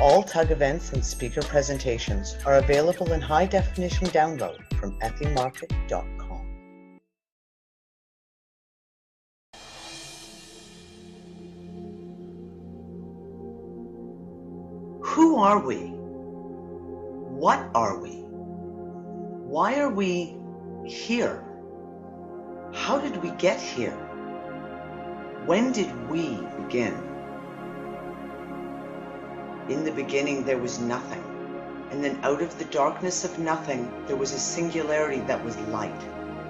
All TUG events and speaker presentations are available in high-definition download from ethingmarket.com. Who are we? What are we? Why are we here? How did we get here? When did we begin? In the beginning there was nothing, and then out of the darkness of nothing there was a singularity that was light,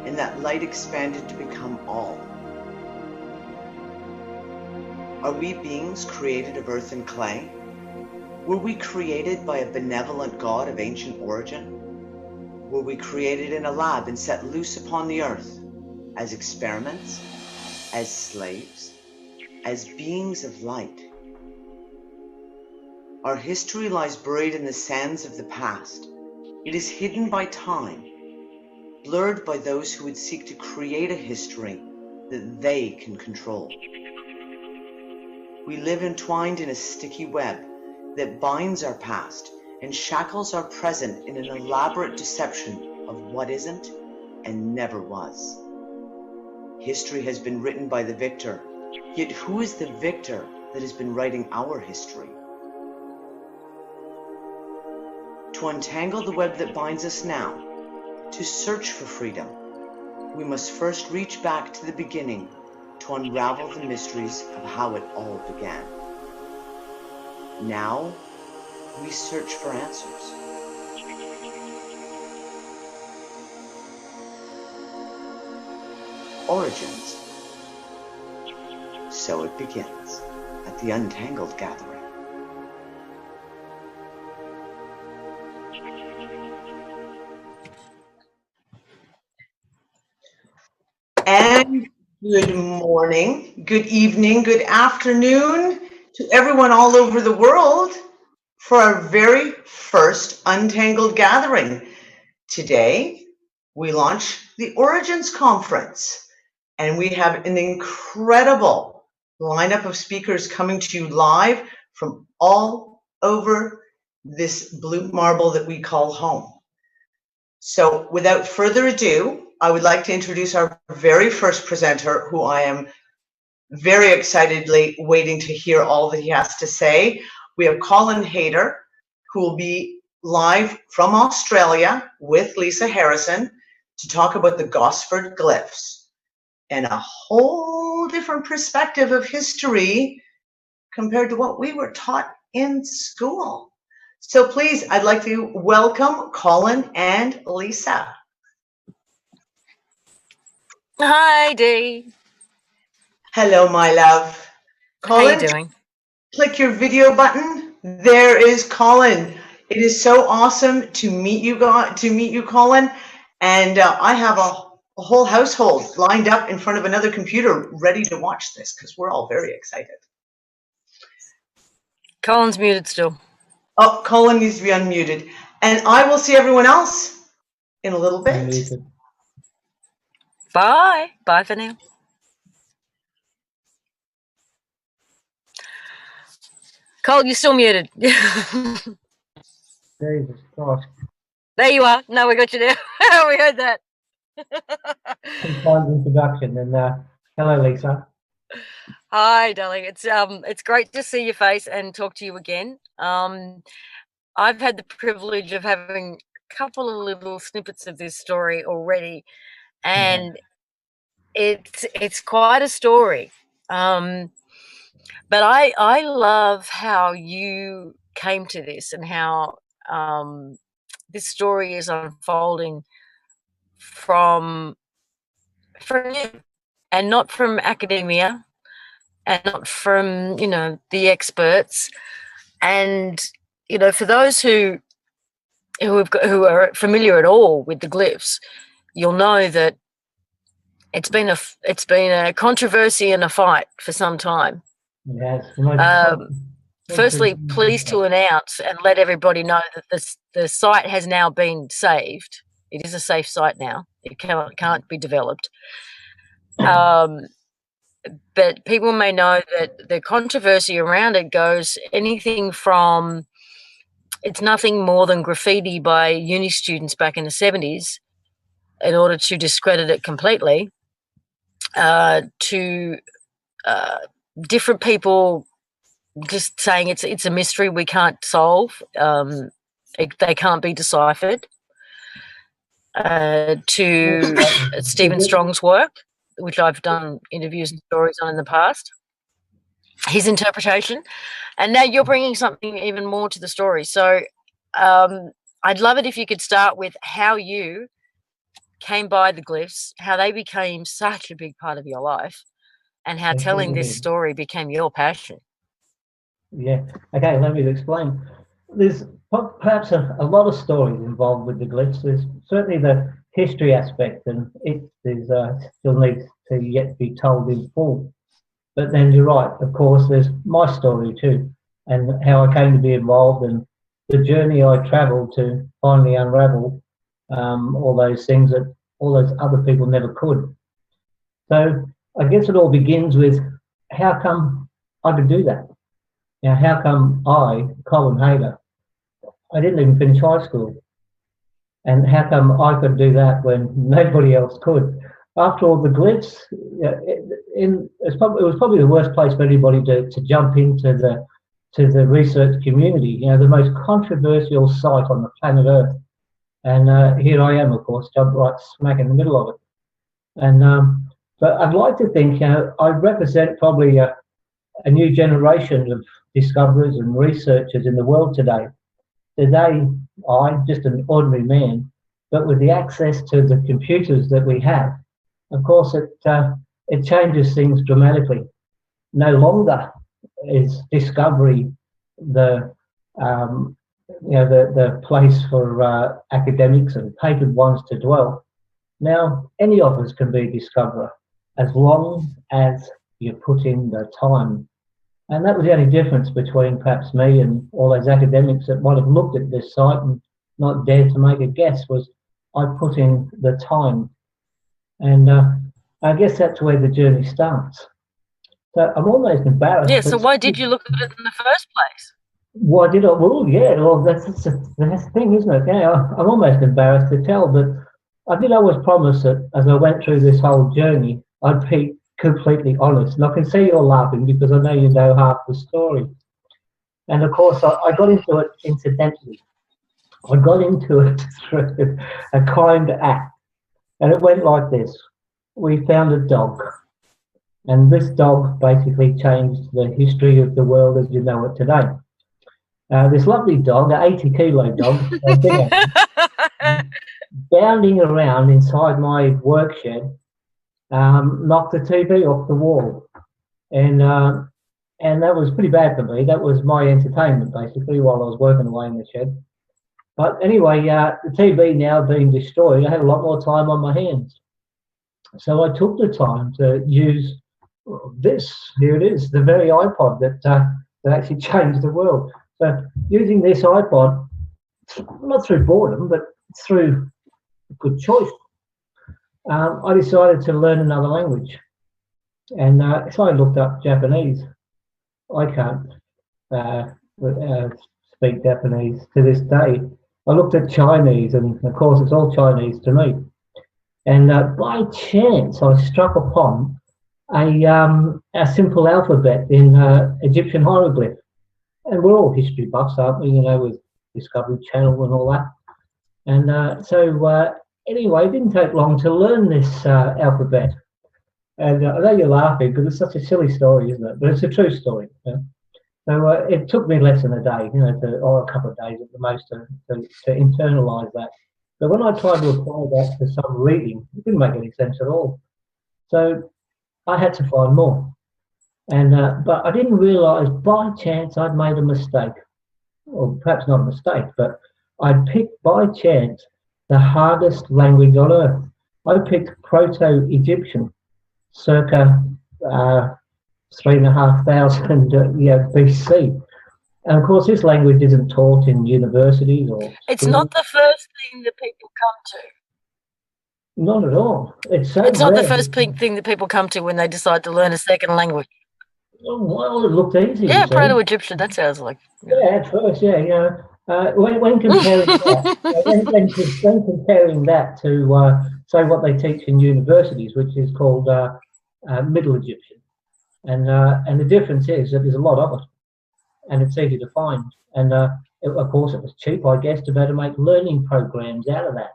and that light expanded to become all. Are we beings created of earth and clay? Were we created by a benevolent God of ancient origin? Were we created in a lab and set loose upon the earth as experiments, as slaves, as beings of light? Our history lies buried in the sands of the past. It is hidden by time, blurred by those who would seek to create a history that they can control. We live entwined in a sticky web that binds our past and shackles our present in an elaborate deception of what isn't and never was. History has been written by the victor, yet who is the victor that has been writing our history? To untangle the web that binds us now, to search for freedom, we must first reach back to the beginning to unravel the mysteries of how it all began. Now, we search for answers. Origins. So it begins at the Untangled Gathering. And good morning, good evening, good afternoon to everyone all over the world for our very first Untangled Gathering. Today, we launch the Origins Conference, and we have an incredible lineup of speakers coming to you live from all over this blue marble that we call home. So without further ado, I would like to introduce our very first presenter, who I am very excitedly waiting to hear all that he has to say. We have Colin Hayter, who will be live from Australia with Lisa Harrison to talk about the Gosford glyphs and a whole different perspective of history compared to what we were taught in school. So please, I'd like to welcome Colin and Lisa. Hi, Dee. Hello, my love. Colin, how are you doing? Click your video button. There is Colin. It is so awesome to meet you, Colin. And I have a whole household lined up in front of another computer ready to watch this because we're all very excited. Colin's muted still. Oh, Colin needs to be unmuted. And I will see everyone else in a little bit. Bye. Bye for now. Cole, you're still muted. Jesus Christ. There you are. No, we got you now. We heard that. Some introduction and hello, Lisa. Hi, darling. It's great to see your face and talk to you again. I've had the privilege of having a couple of little snippets of this story already, and it's quite a story. But I love how you came to this and how this story is unfolding from you and not from academia and not from, the experts. And, for those who are familiar at all with the glyphs, you'll know that it's been a controversy and a fight for some time. Yes. Firstly, pleased to announce and let everybody know that the site has now been saved. It is a safe site now. It can't be developed. But people may know that the controversy around it goes anything from it's nothing more than graffiti by uni students back in the 70s in order to discredit it completely, to different people just saying it's a mystery we can't solve, they can't be deciphered, to Stephen Strong's work, which I've done interviews and stories on in the past, his interpretation, and now you're bringing something even more to the story. So I'd love it if you could start with how you came by the glyphs, how they became such a big part of your life, and how telling this story became your passion. Yeah. Okay, let me explain. There's perhaps a lot of stories involved with the glyphs. There's certainly the history aspect, and it is still needs to yet be told in full. But then you're right, of course, there's my story too, and how I came to be involved, and the journey I travelled to finally unravel all those things that all those other people never could. So I guess it all begins with, how come I could do that? Now, how come I, Colin Hayter, I didn't even finish high school, and how come I could do that when nobody else could? After all, the glyphs, it was probably the worst place for anybody to jump into the research community. You know, the most controversial site on the planet Earth, and here I am, of course, jumped right smack in the middle of it. And but I'd like to think, you know, I represent probably a new generation of discoverers and researchers in the world today. Today, I'm just an ordinary man, but with the access to the computers that we have, of course, it changes things dramatically. No longer is discovery the the place for academics and papered ones to dwell. Now, any of us can be a discoverer, as long as you put in the time. And that was the only difference between perhaps me and all those academics that might have looked at this site and not dared to make a guess, was I put in the time. And I guess that's where the journey starts. So I'm almost embarrassed. Yeah, so why did you look at it in the first place? Why did I? Well, yeah, well, that's the thing, isn't it? Yeah, I'm almost embarrassed to tell, but I did always promise that as I went through this whole journey, I'd be completely honest. And I can see you're laughing because I know you know half the story. And of course, I got into it incidentally. I got into it through a kind act. And it went like this. We found a dog. And this dog basically changed the history of the world as you know it today. This lovely dog, an 80-kilo dog, bounding around inside my work shed, knocked the TV off the wall. And that was pretty bad for me. That was my entertainment, basically, while I was working away in the shed. But anyway, the TV now being destroyed, I had a lot more time on my hands. So I took the time to use this. Here it is, the very iPod that actually changed the world. So using this iPod, not through boredom, but through good choice, I decided to learn another language. And so I looked up Japanese. I can't speak Japanese to this day. I looked at Chinese, and of course it's all Chinese to me. And by chance, I struck upon a simple alphabet in Egyptian hieroglyph. And we're all history buffs, aren't we? You know, with Discovery Channel and all that. And so anyway, it didn't take long to learn this alphabet. And I know you're laughing because it's such a silly story, isn't it? But it's a true story. You know? So it took me less than a day, you know, or a couple of days at the most to internalise that. But when I tried to apply that to some reading, it didn't make any sense at all. So I had to find more. And but I didn't realise by chance I'd made a mistake. Or perhaps not a mistake, but I'd picked by chance the hardest language on earth. I picked Proto-Egyptian, circa 3,500 BC. And of course, this language isn't taught in universities or It's not the first thing that people come to. Not at all. It's not the first thing that people come to when they decide to learn a second language. Oh, well, it looked easy. Yeah, Proto-Egyptian, that sounds like... Yeah, at first, yeah. When comparing that, when comparing that to say what they teach in universities, which is called Middle Egyptian, and the difference is that there's a lot of it, and it's easy to find, and of course it was cheap, I guess, to be able to make learning programs out of that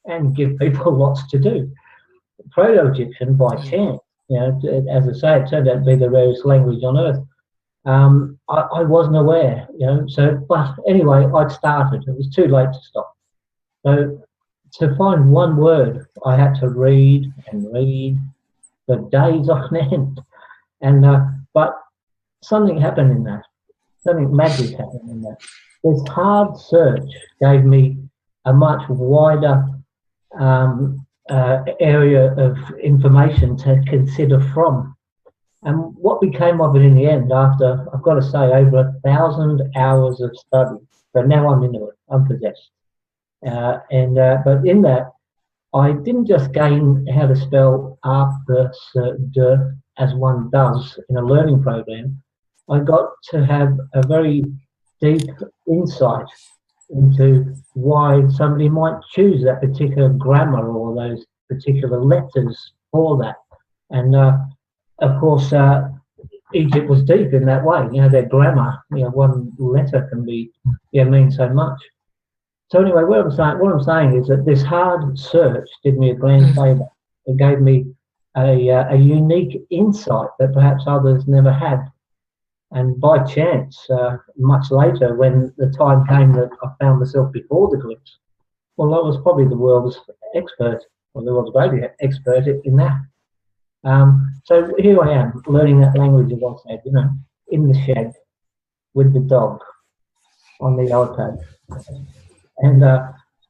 and give people lots to do. Proto-Egyptian, by chance, as I say, it turned out to be the rarest language on earth. I wasn't aware, but anyway, I'd started. It was too late to stop. So to find one word, I had to read and read for days on end. And but something happened in that. Something magic happened in that. This hard search gave me a much wider area of information to consider from. And what became of it in the end, after, I've got to say, over 1,000 hours of study, so now I'm into it, I'm possessed. But in that, I didn't just gain how to spell d as one does in a learning program. I got to have a very deep insight into why somebody might choose that particular grammar or those particular letters for that. And of course, Egypt was deep in that way. Their grammar, one letter can be, mean so much. So anyway, what I'm saying is that this hard search did me a grand favour. It gave me a unique insight that perhaps others never had. And by chance, much later, when the time came that I found myself before the glyphs, well, I was probably the world's expert, or the world's greatest expert in that. So here I am, learning that language, as I said, in the shed with the dog on the iPad. And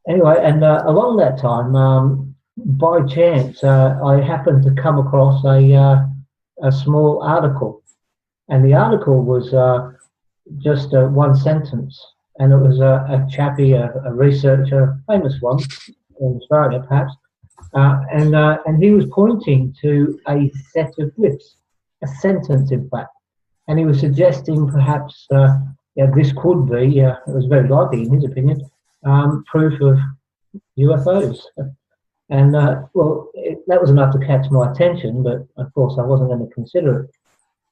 anyway, along that time, by chance, I happened to come across a small article. And the article was just one sentence. And it was a chappie, a researcher, a famous one in Australia, perhaps. And he was pointing to a set of glyphs, a sentence, in fact. And he was suggesting perhaps this could be, it was very likely, in his opinion, proof of UFOs. And, that was enough to catch my attention, but of course I wasn't going to consider it.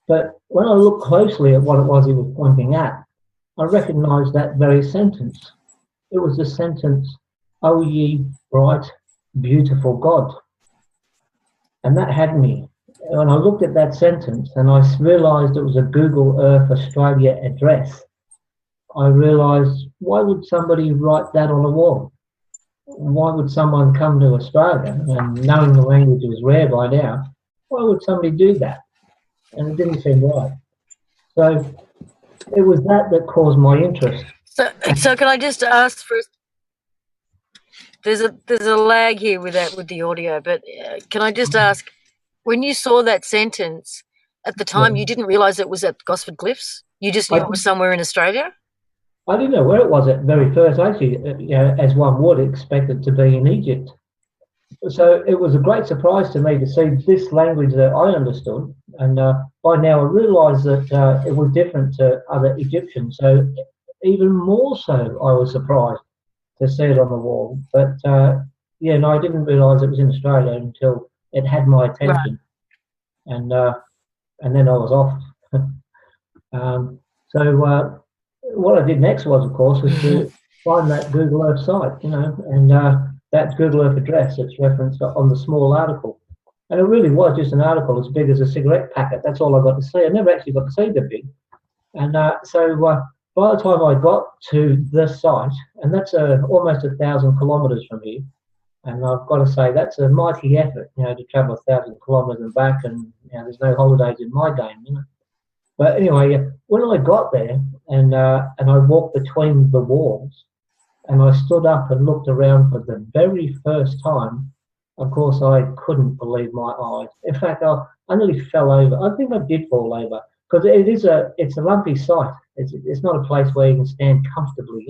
But when I looked closely at what it was he was pointing at, I recognised that very sentence. It was the sentence, "O ye bright, beautiful God." And that had me. When I looked at that sentence and I realised it was a Google Earth Australia address, I realised, why would somebody write that on a wall? Why would someone come to Australia, and knowing the language was rare by now, why would somebody do that? And it didn't seem right. So it was that caused my interest. So can I just ask for? There's a lag here with the audio, but can I just ask, when you saw that sentence at the time, you didn't realise it was at Gosford Glyphs? You just knew it was somewhere in Australia? I didn't know where it was at very first. Actually, as one would expect it to be in Egypt. So it was a great surprise to me to see this language that I understood, and by now I realised that it was different to other Egyptians. So even more so, I was surprised to see it on the wall. But I didn't realise it was in Australia until it had my attention, right. And then I was off. So what I did next was, of course, was to find that Google Earth site, and that Google Earth address that's referenced on the small article. And it really was just an article as big as a cigarette packet. That's all I got to see. I never actually got to see the big. And so by the time I got to the site, and that's almost 1,000 kilometres from here, and I've got to say that's a mighty effort, to travel 1,000 kilometres and back, and there's no holidays in my game, But anyway, when I got there and I walked between the walls, and I stood up and looked around for the very first time, of course I couldn't believe my eyes. In fact, I nearly fell over. I think I did fall over, because it's a lumpy site. It's not a place where you can stand comfortably,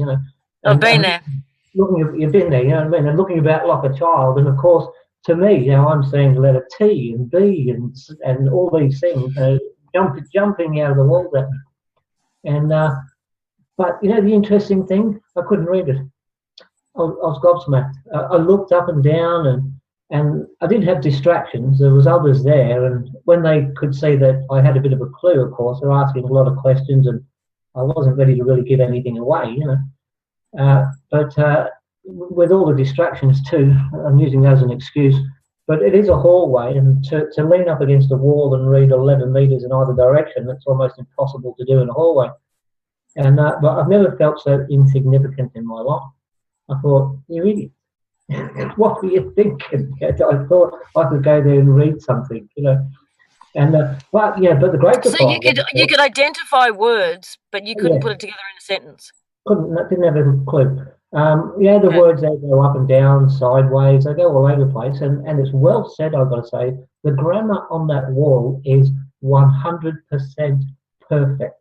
I've been there. You've been there, and looking about like a child. And of course, to me, I'm seeing the letter T and B and all these things, jumping out of the walls at me. And But you know, the interesting thing, I couldn't read it. I was gobsmacked. I looked up and down, and I didn't have distractions. There was others there, and when they could see that I had a bit of a clue, of course, they're asking a lot of questions, and I wasn't ready to really give anything away, you know. But with all the distractions too, I'm using that as an excuse. But it is a hallway, and to lean up against a wall and read 11 meters in either direction, it's almost impossible to do in a hallway. And but I've never felt so insignificant in my life. I thought, you idiot. What were you thinking? I thought I could go there and read something, you know. And but the great So you could identify words, but you couldn't put it together in a sentence. Didn't have a clue. The words, they go up and down, sideways, they go all over the place, and it's well said, I've got to say. The grammar on that wall is 100% perfect.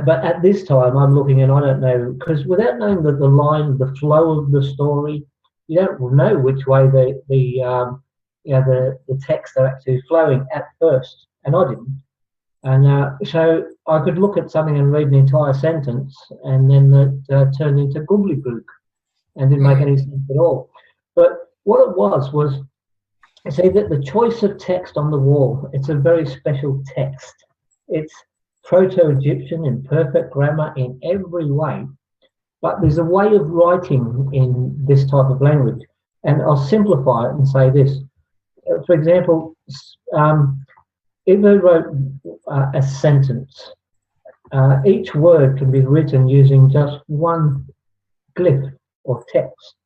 But at this time, I'm looking, and I don't know, because without knowing the line, the flow of the story, you don't know which way the texts are actually flowing at first, and I didn't. And so I could look at something and read an entire sentence, and then it turned into gobbledygook and didn't make any sense at all. But what it was, say that the choice of text on the wall, it's a very special text. It's Proto-Egyptian in perfect grammar in every way, but there's a way of writing in this type of language, and I'll simplify it and say this. For example, if I wrote a sentence, each word can be written using just one glyph or text.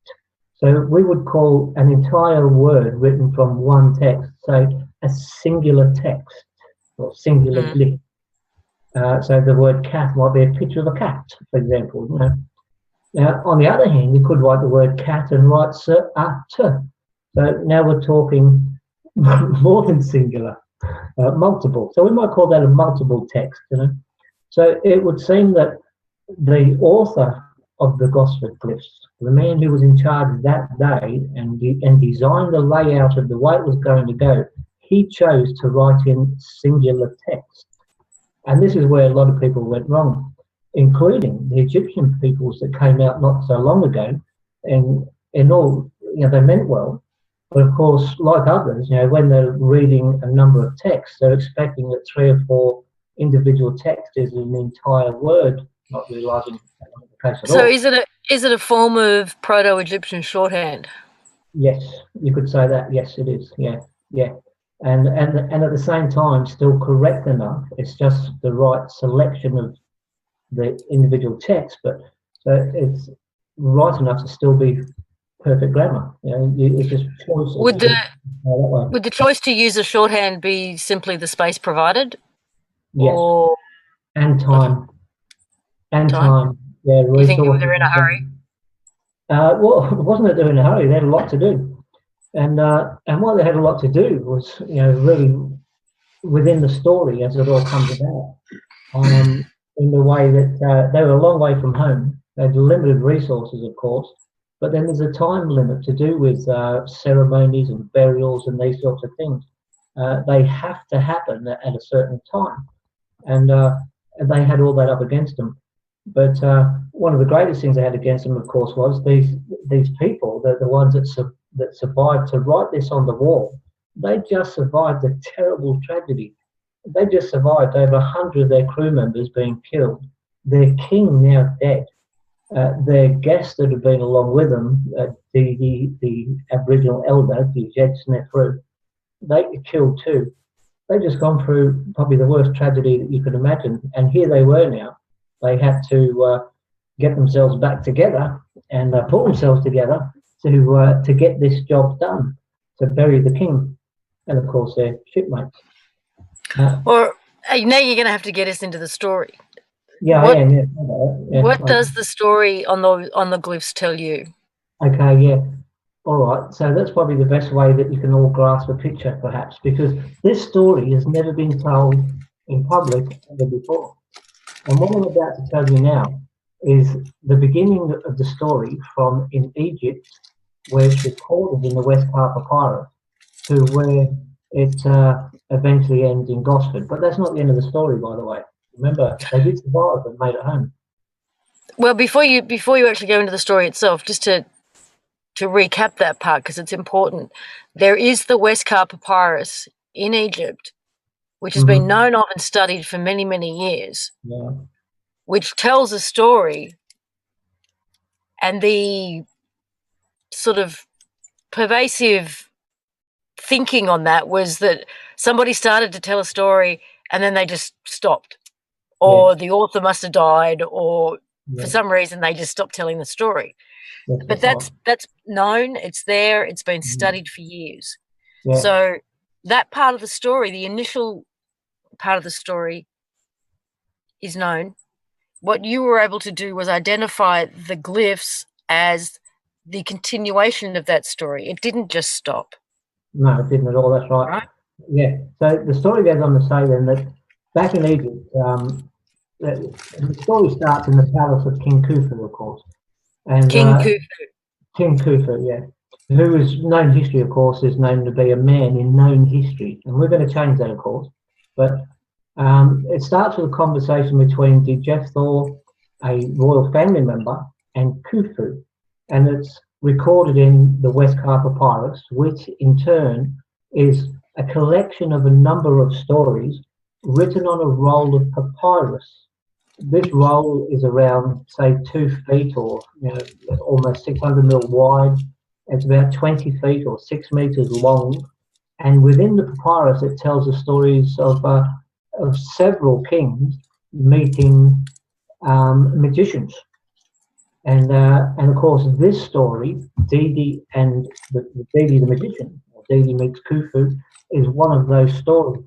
So we would call an entire word written from one text, say, a singular text or singular glyph. So the word cat might be a picture of a cat, for example. You know. Now, on the other hand, you could write the word cat and write t. So now we're talking more than singular, multiple. So we might call that a multiple text. You know. So it would seem that the author of the Gosford glyphs, the man who was in charge that day and designed the layout of the way it was going to go, he chose to write in singular text. And this is where a lot of people went wrong, including the Egyptian peoples that came out not so long ago. And in all, you know, they meant well. But of course, like others, you know, when they're reading a number of texts, they're expecting that 3 or 4 individual texts is an entire word, not realising that's not the case at all. So is it a form of Proto-Egyptian shorthand? Yes, you could say that. Yes, it is. Yeah. And at the same time, still correct enough. It's just the right selection of the individual text, but so it's right enough to still be perfect grammar. You know, it's just choice. Would the choice to use a shorthand be simply the space provided? Yes. Or and time. Time. Yeah. You think they were in a hurry? Well, it wasn't that they were in a hurry. They had a lot to do. And what they had a lot to do was, you know, really within the story as it all comes about, in the way that they were a long way from home. They had limited resources, of course, but then there's a time limit to do with ceremonies and burials and these sorts of things. They have to happen at a certain time, and they had all that up against them. But one of the greatest things they had against them, of course, was these people, the ones that survived to write this on the wall. They just survived a terrible tragedy. They just survived over 100 of their crew members being killed, their king now dead, their guests that had been along with them, the Aboriginal elder, the Jed Snefru, they were killed too. They'd just gone through probably the worst tragedy that you could imagine, and here they were now. They had to get themselves back together and pull themselves together to get this job done, to bury the king and, of course, their shipmates. Or now you're going to have to get us into the story. Yeah. What does the story on the glyphs tell you? Okay, yeah. All right. So that's probably the best way that you can all grasp a picture, perhaps, because this story has never been told in public ever before. And what I'm about to tell you now is the beginning of the story from in Egypt, where it's recorded in the West Part Papyrus, to where it eventually ends in Gosford. But that's not the end of the story, by the way. Remember, they did survive and made it home. Well, before you actually go into the story itself, just to recap that part, because it's important, there is the Westcar Papyrus in Egypt, which has been known of and studied for many, many years, which tells a story, and the sort of pervasive thinking on that was that somebody started to tell a story and then they just stopped, or the author must have died, or for some reason they just stopped telling the story. But that's known, it's there, it's been studied for years. So that part of the story, the initial part of the story, is known. What you were able to do was identify the glyphs as the continuation of that story. It didn't just stop. No, it didn't at all. That's right. Yeah. So the story goes on to say then that back in Egypt, the story starts in the palace of King Khufu, of course. And King Khufu. King Khufu, yeah. Who is known history, of course, is known to be a man in known history. And we're going to change that, of course. But it starts with a conversation between Djefthor, a royal family member, and Khufu. And it's recorded in the Westcar Papyrus, which in turn is a collection of a number of stories written on a roll of papyrus. This roll is around, say, 2 feet, or almost 600 mil wide. It's about 20 feet or 6 meters long. And within the papyrus, it tells the stories of several kings meeting magicians. And of course, this story, Didi and Didi the magician, or Didi meets Khufu, is one of those stories.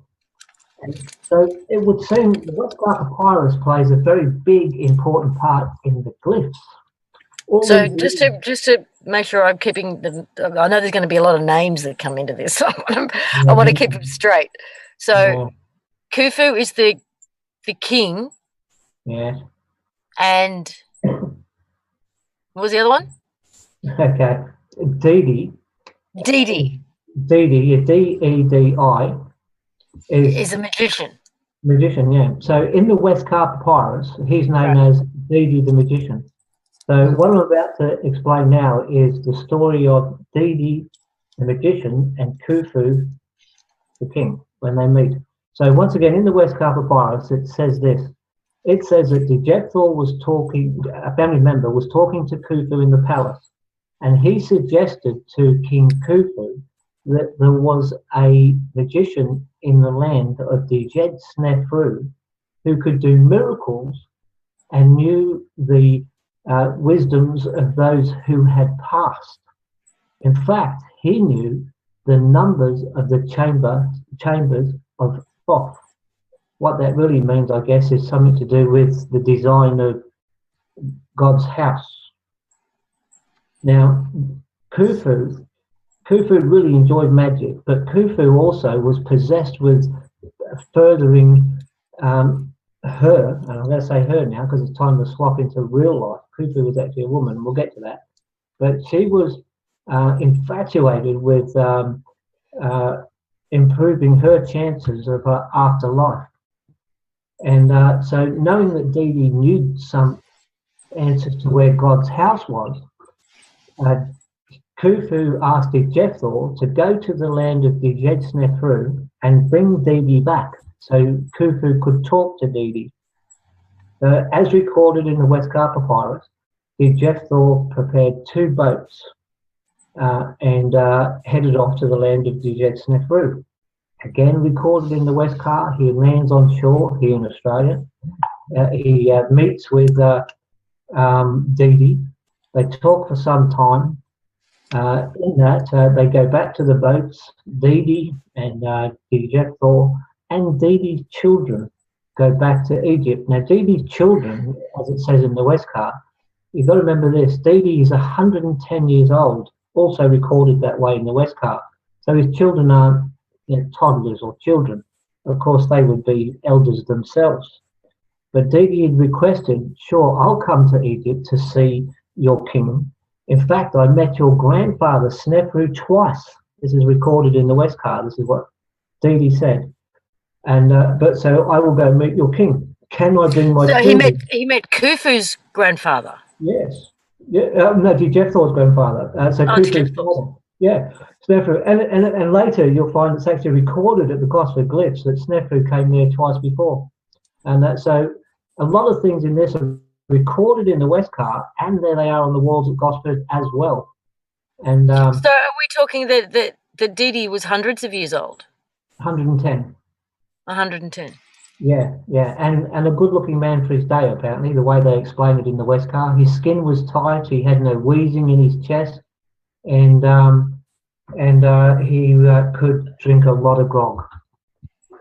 And so it would seem the Westcar Papyrus plays a very big, important part in the glyphs. So just to make sure I'm keeping them, I know there's going to be a lot of names that come into this. So I want to keep them straight. So Khufu is the king. Yeah. And what was the other one? Okay. Didi. Didi, D-E-D-I, is a magician. Magician, yeah. So in the Westcar Papyrus, he's known as Didi the magician. So what I'm about to explain now is the story of Didi the magician and Khufu the king when they meet. So once again, in the Westcar Papyrus, it says this. It says that Djefthor was talking, a family member was talking to Khufu in the palace, and he suggested to King Khufu that there was a magician in the land of Djed Snefru who could do miracles and knew the wisdoms of those who had passed. In fact, he knew the numbers of the chambers of Thoth. What that really means, I guess, is something to do with the design of God's house. Now, Khufu really enjoyed magic, but Khufu also was possessed with furthering her, and I'm going to say her now because it's time to swap into real life. Khufu was actually a woman, and we'll get to that. But she was infatuated with improving her chances of her afterlife. And so knowing that Didi knew some answers to where God's house was, Khufu asked Djefthor to go to the land of Djed Snefru and bring Didi back so Khufu could talk to Didi. As recorded in the Westcar Papyrus, Djefthor prepared 2 boats and headed off to the land of Djed Snefru. Again recorded in the Westcar, he lands on shore here in Australia. He meets with Didi. They talk for some time. In that, they go back to the boats. Didi and Djefthor and Didi's children go back to Egypt. Now, Didi's children, as it says in the Westcar, you've got to remember this, Didi is 110 years old, also recorded that way in the Westcar. So his children aren't toddlers or children. Of course, they would be elders themselves. But Didi had requested, sure, I'll come to Egypt to see your king. In fact, I met your grandfather, Snefru, twice. This is recorded in the Westcar. This is what Didi said. And but so I will go meet your king. can I bring my So children? he met Khufu's grandfather. Yes. Yeah. No, Jephthah's grandfather. So Oh, it's Khufu's Jephthah's. father. Yeah. Snefru. And later you'll find it's actually recorded at the Gosford Glyphs that Snefru came there twice before. And so a lot of things in this are recorded in the Westcar, and there they are on the walls at Gosford as well. And So are we talking that Didi was hundreds of years old? 110. 110. Yeah, yeah, and a good-looking man for his day, apparently, the way they explain it in the Westcar. His skin was tight, he had no wheezing in his chest, and he could drink a lot of grog,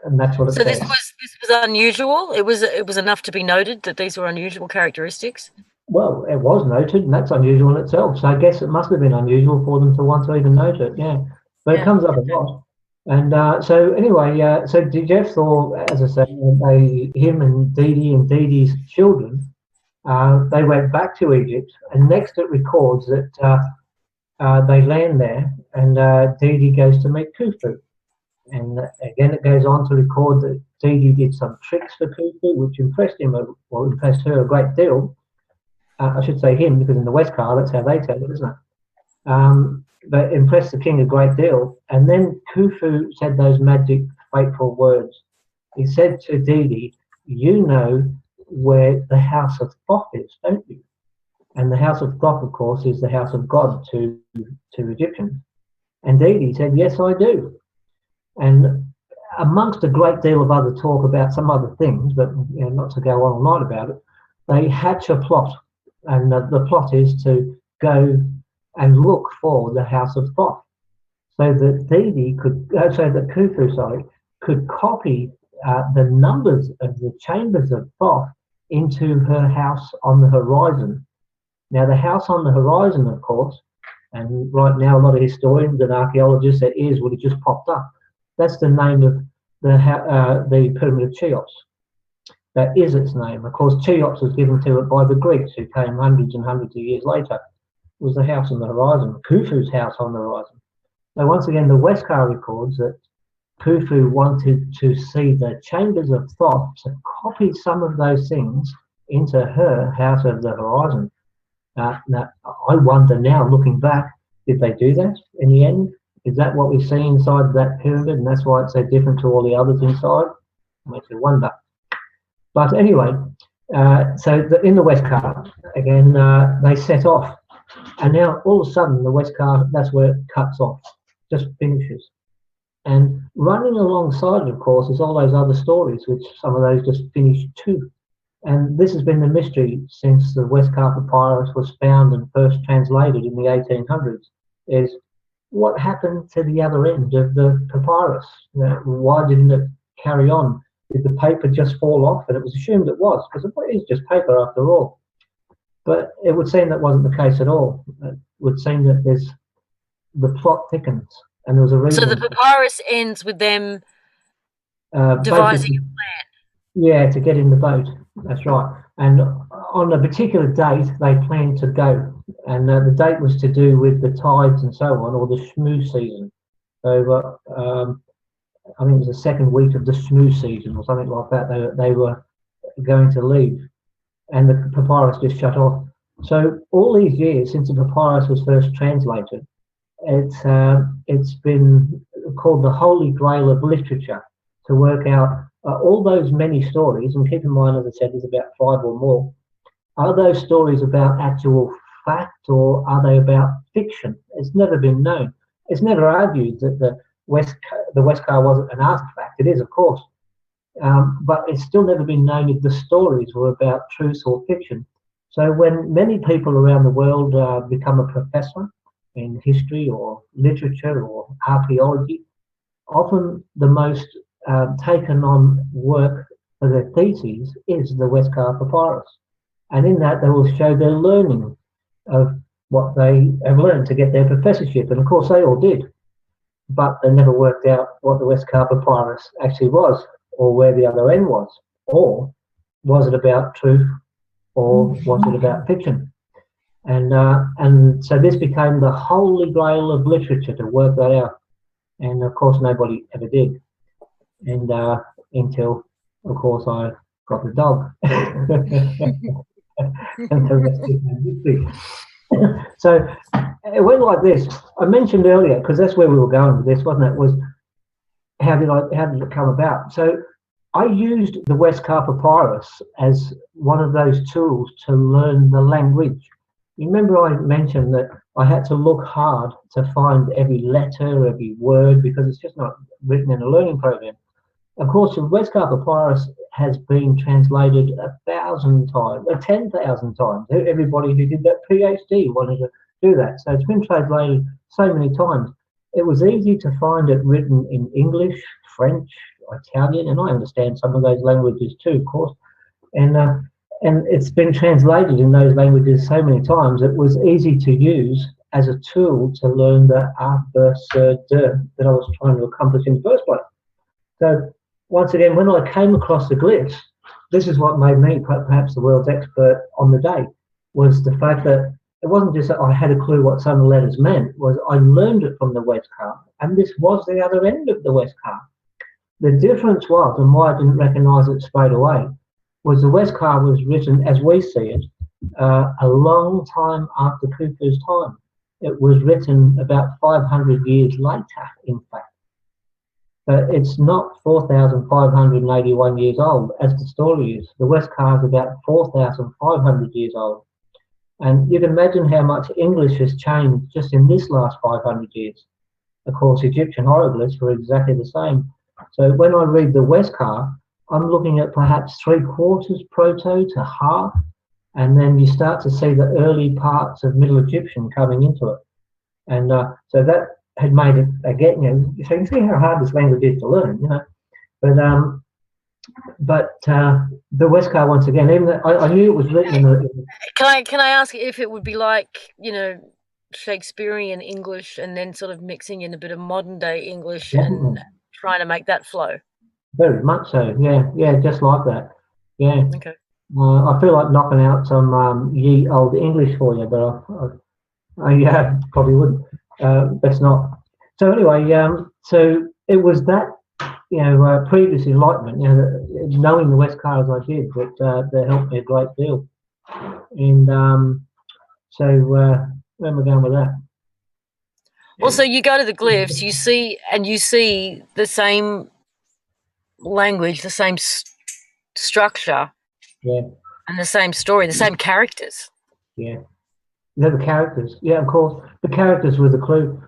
and that's what it So says. this was unusual. It was enough to be noted that these were unusual characteristics. Well, it was noted, and that's unusual in itself. So I guess it must have been unusual for them to want to even note it. Yeah, but it comes up a lot. And so anyway, so Jephthah, as I say, him and Didi's children, they went back to Egypt, and next it records that they land there, and Didi goes to meet Khufu. And again, it goes on to record that Didi did some tricks for Khufu, which impressed him, or impressed her a great deal. I should say him, because in the Westcar, that's how they tell it, isn't it? But impressed the king a great deal. And then Khufu said those magic, fateful words. He said to Didi, "You know where the house of Thoth is, don't you?" And the house of Thoth, of course, is the house of God to Egyptians. And Didi said, "Yes, I do." And amongst a great deal of other talk about some other things, but not to go on all night about it, they hatch a plot. And the plot is to go and look for the house of Thoth, so that Khufu, could copy the numbers of the chambers of Thoth into her house on the horizon. Now, the house on the horizon, of course, and right now a lot of historians and archaeologists, their ears would have just popped up. That's the name of the pyramid of Cheops. That is its name. Of course, Cheops was given to it by the Greeks, who came hundreds and hundreds of years later. It was the house on the horizon, Khufu's house on the horizon. Now, once again, the Westcar records that Khufu wanted to see the chambers of Thoth to copy some of those things into her house of the horizon. Now, I wonder now, looking back, did they do that in the end? Is that what we see inside that pyramid, and that's why it's so different to all the others inside? Makes you wonder. But anyway, in the Westcar, again, they set off. And now, all of a sudden, the Westcar, that's where it cuts off, just finishes. And running alongside it, of course, is all those other stories, which some of those just finished too. And this has been the mystery since the Westcar papyrus was found and first translated in the 1800s, is what happened to the other end of the papyrus? Why didn't it carry on? Did the paper just fall off? And it was assumed it was, because it is just paper after all. But it would seem that wasn't the case at all. It would seem that the plot thickens, and there was a reason. So the papyrus ends with them devising a plan. Yeah, to get in the boat. That's right. And on a particular date, they planned to go, and the date was to do with the tides and so on, or the shmoo season. So I think it was the second week of the shmoo season, or something like that. They were going to leave, and the papyrus just shut off. So all these years since the papyrus was first translated, it's been called the Holy Grail of literature, to work out all those many stories. And keep in mind, as I said, there's about 5 or more. Are those stories about actual fact, or are they about fiction? It's never been known. It's never argued that the Westcar wasn't an artifact. It is, of course. But it's still never been known if the stories were about truth or fiction. So when many people around the world become a professor in history or literature or archaeology, often the most taken on work for their theses is the Westcar papyrus. And in that, they will show their learning of what they have learned to get their professorship. And of course, they all did. But they never worked out what the Westcar papyrus actually was, or where the other end was. Or was it about truth, or was it about fiction? And so this became the holy grail of literature, to work that out. And of course, nobody ever did. And until, of course, I got the dog. And the rest is history. So it went like this. I mentioned earlier, because that's where we were going with this, wasn't it? Was how did it come about? So I used the Westcar Papyrus as one of those tools to learn the language. You remember I mentioned that I had to look hard to find every letter, every word, because it's just not written in a learning program. Of course, the Westcar Papyrus has been translated 1,000 times, 10,000 times. Everybody who did that PhD wanted to do that. So it's been translated so many times. It was easy to find it written in English, French, Italian, and I understand some of those languages too, of course. And it's been translated in those languages so many times, it was easy to use as a tool to learn the that I was trying to accomplish in the first place. So once again, when I came across the glyphs, this is what made me perhaps the world's expert on the day, was the fact that it wasn't just that I had a clue what some of the letters meant, was I learned it from the Westcar, and this was the other end of the Westcar. The difference was, and why I didn't recognise it straight away, was the Westcar was written, as we see it, a long time after Cooper's time. It was written about 500 years later, in fact. But it's not 4,581 years old, as the story is. The Westcar is about 4,500 years old. And you can imagine how much English has changed just in this last 500 years. Of course, Egyptian hieroglyphs were exactly the same. So when I read the Westcar, I'm looking at perhaps 3/4 proto to half, and then you start to see the early parts of Middle Egyptian coming into it. And so that had made it, again, so you can see how hard this language is to learn, But the Westcar, once again, even though I knew it was written in the... Can I ask if it would be like, Shakespearean English and then sort of mixing in a bit of modern day English and trying to make that flow? Very much so, yeah, just like that, yeah. Okay. I feel like knocking out some ye old English for you, but I probably wouldn't. Best not. So anyway, so it was that, previous enlightenment, knowing the Westcar as I did, that helped me a great deal. And so where am I going with that? Well, so you go to the glyphs, you see the same language, the same structure, and the same story, the same characters. Yeah. The characters, yeah, of course. The characters were the clue.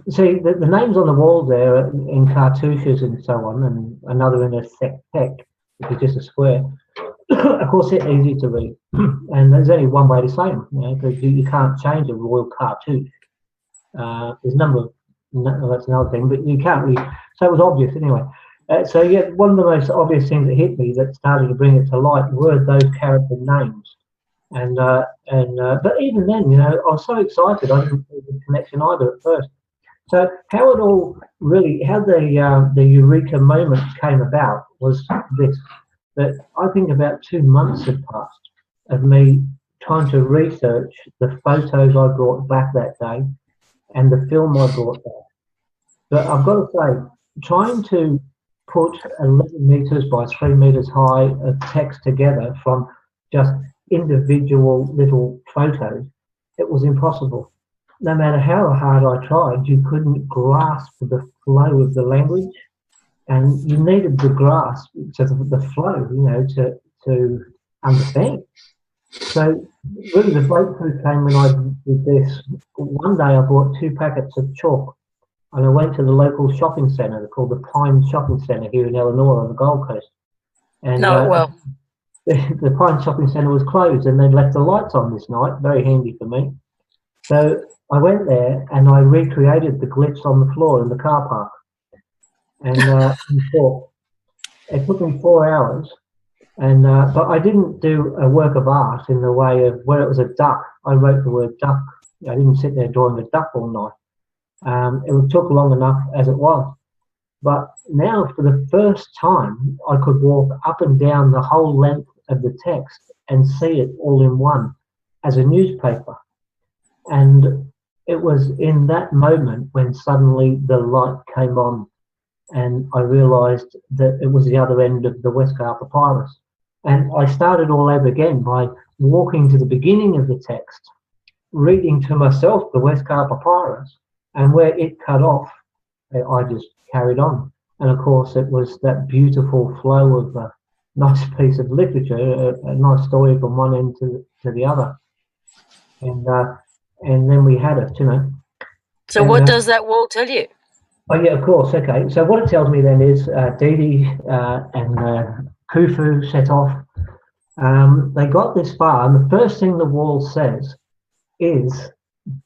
See, the names on the wall there in cartouches and so on, and another in a sec-tech, which is just a square. Of course, it's easy to read. And there's only one way to say them, because you can't change a royal cartouche. There's a number of, that's another thing, but you can't really, so it was obvious anyway. So yeah, one of the most obvious things that hit me that started to bring it to light were those character names. But even then, I was so excited, I didn't see the connection either at first. So how it all really, how the eureka moment came about was this, that I think about 2 months had passed of me trying to research the photos I brought back that day and the film I brought back. But I've got to say, trying to put 11 meters by 3 meters high of text together from just individual little photos, it was impossible. No matter how hard I tried, you couldn't grasp the flow of the language, and you needed the grasp to the flow, to understand. So really the breakthrough came when I did this. One day I bought 2 packets of chalk, and I went to the local shopping centre called the Pine Shopping Centre here in Elanora on the Gold Coast. And the Pine Shopping Centre was closed, and they'd left the lights on this night, very handy for me. So I went there and I recreated the glyphs on the floor in the car park. And it took me 4 hours, and but I didn't do a work of art in the way of where it was a duck. I wrote the word duck. I didn't sit there drawing a duck all night. It took long enough as it was. But now, for the first time, I could walk up and down the whole length of the text and see it all in one as a newspaper. And it was in that moment when suddenly the light came on, and I realised that it was the other end of the Westcar Papyrus. And I started all over again by walking to the beginning of the text, reading to myself the Westcar Papyrus, and where it cut off, I just carried on. And of course, it was that beautiful flow of a nice piece of literature, a nice story from one end to the other. And then we had it, you know. So what does that wall tell you? Oh yeah, of course. Okay. So what it tells me then is Didi and Khufu set off. They got this far, and the first thing the wall says is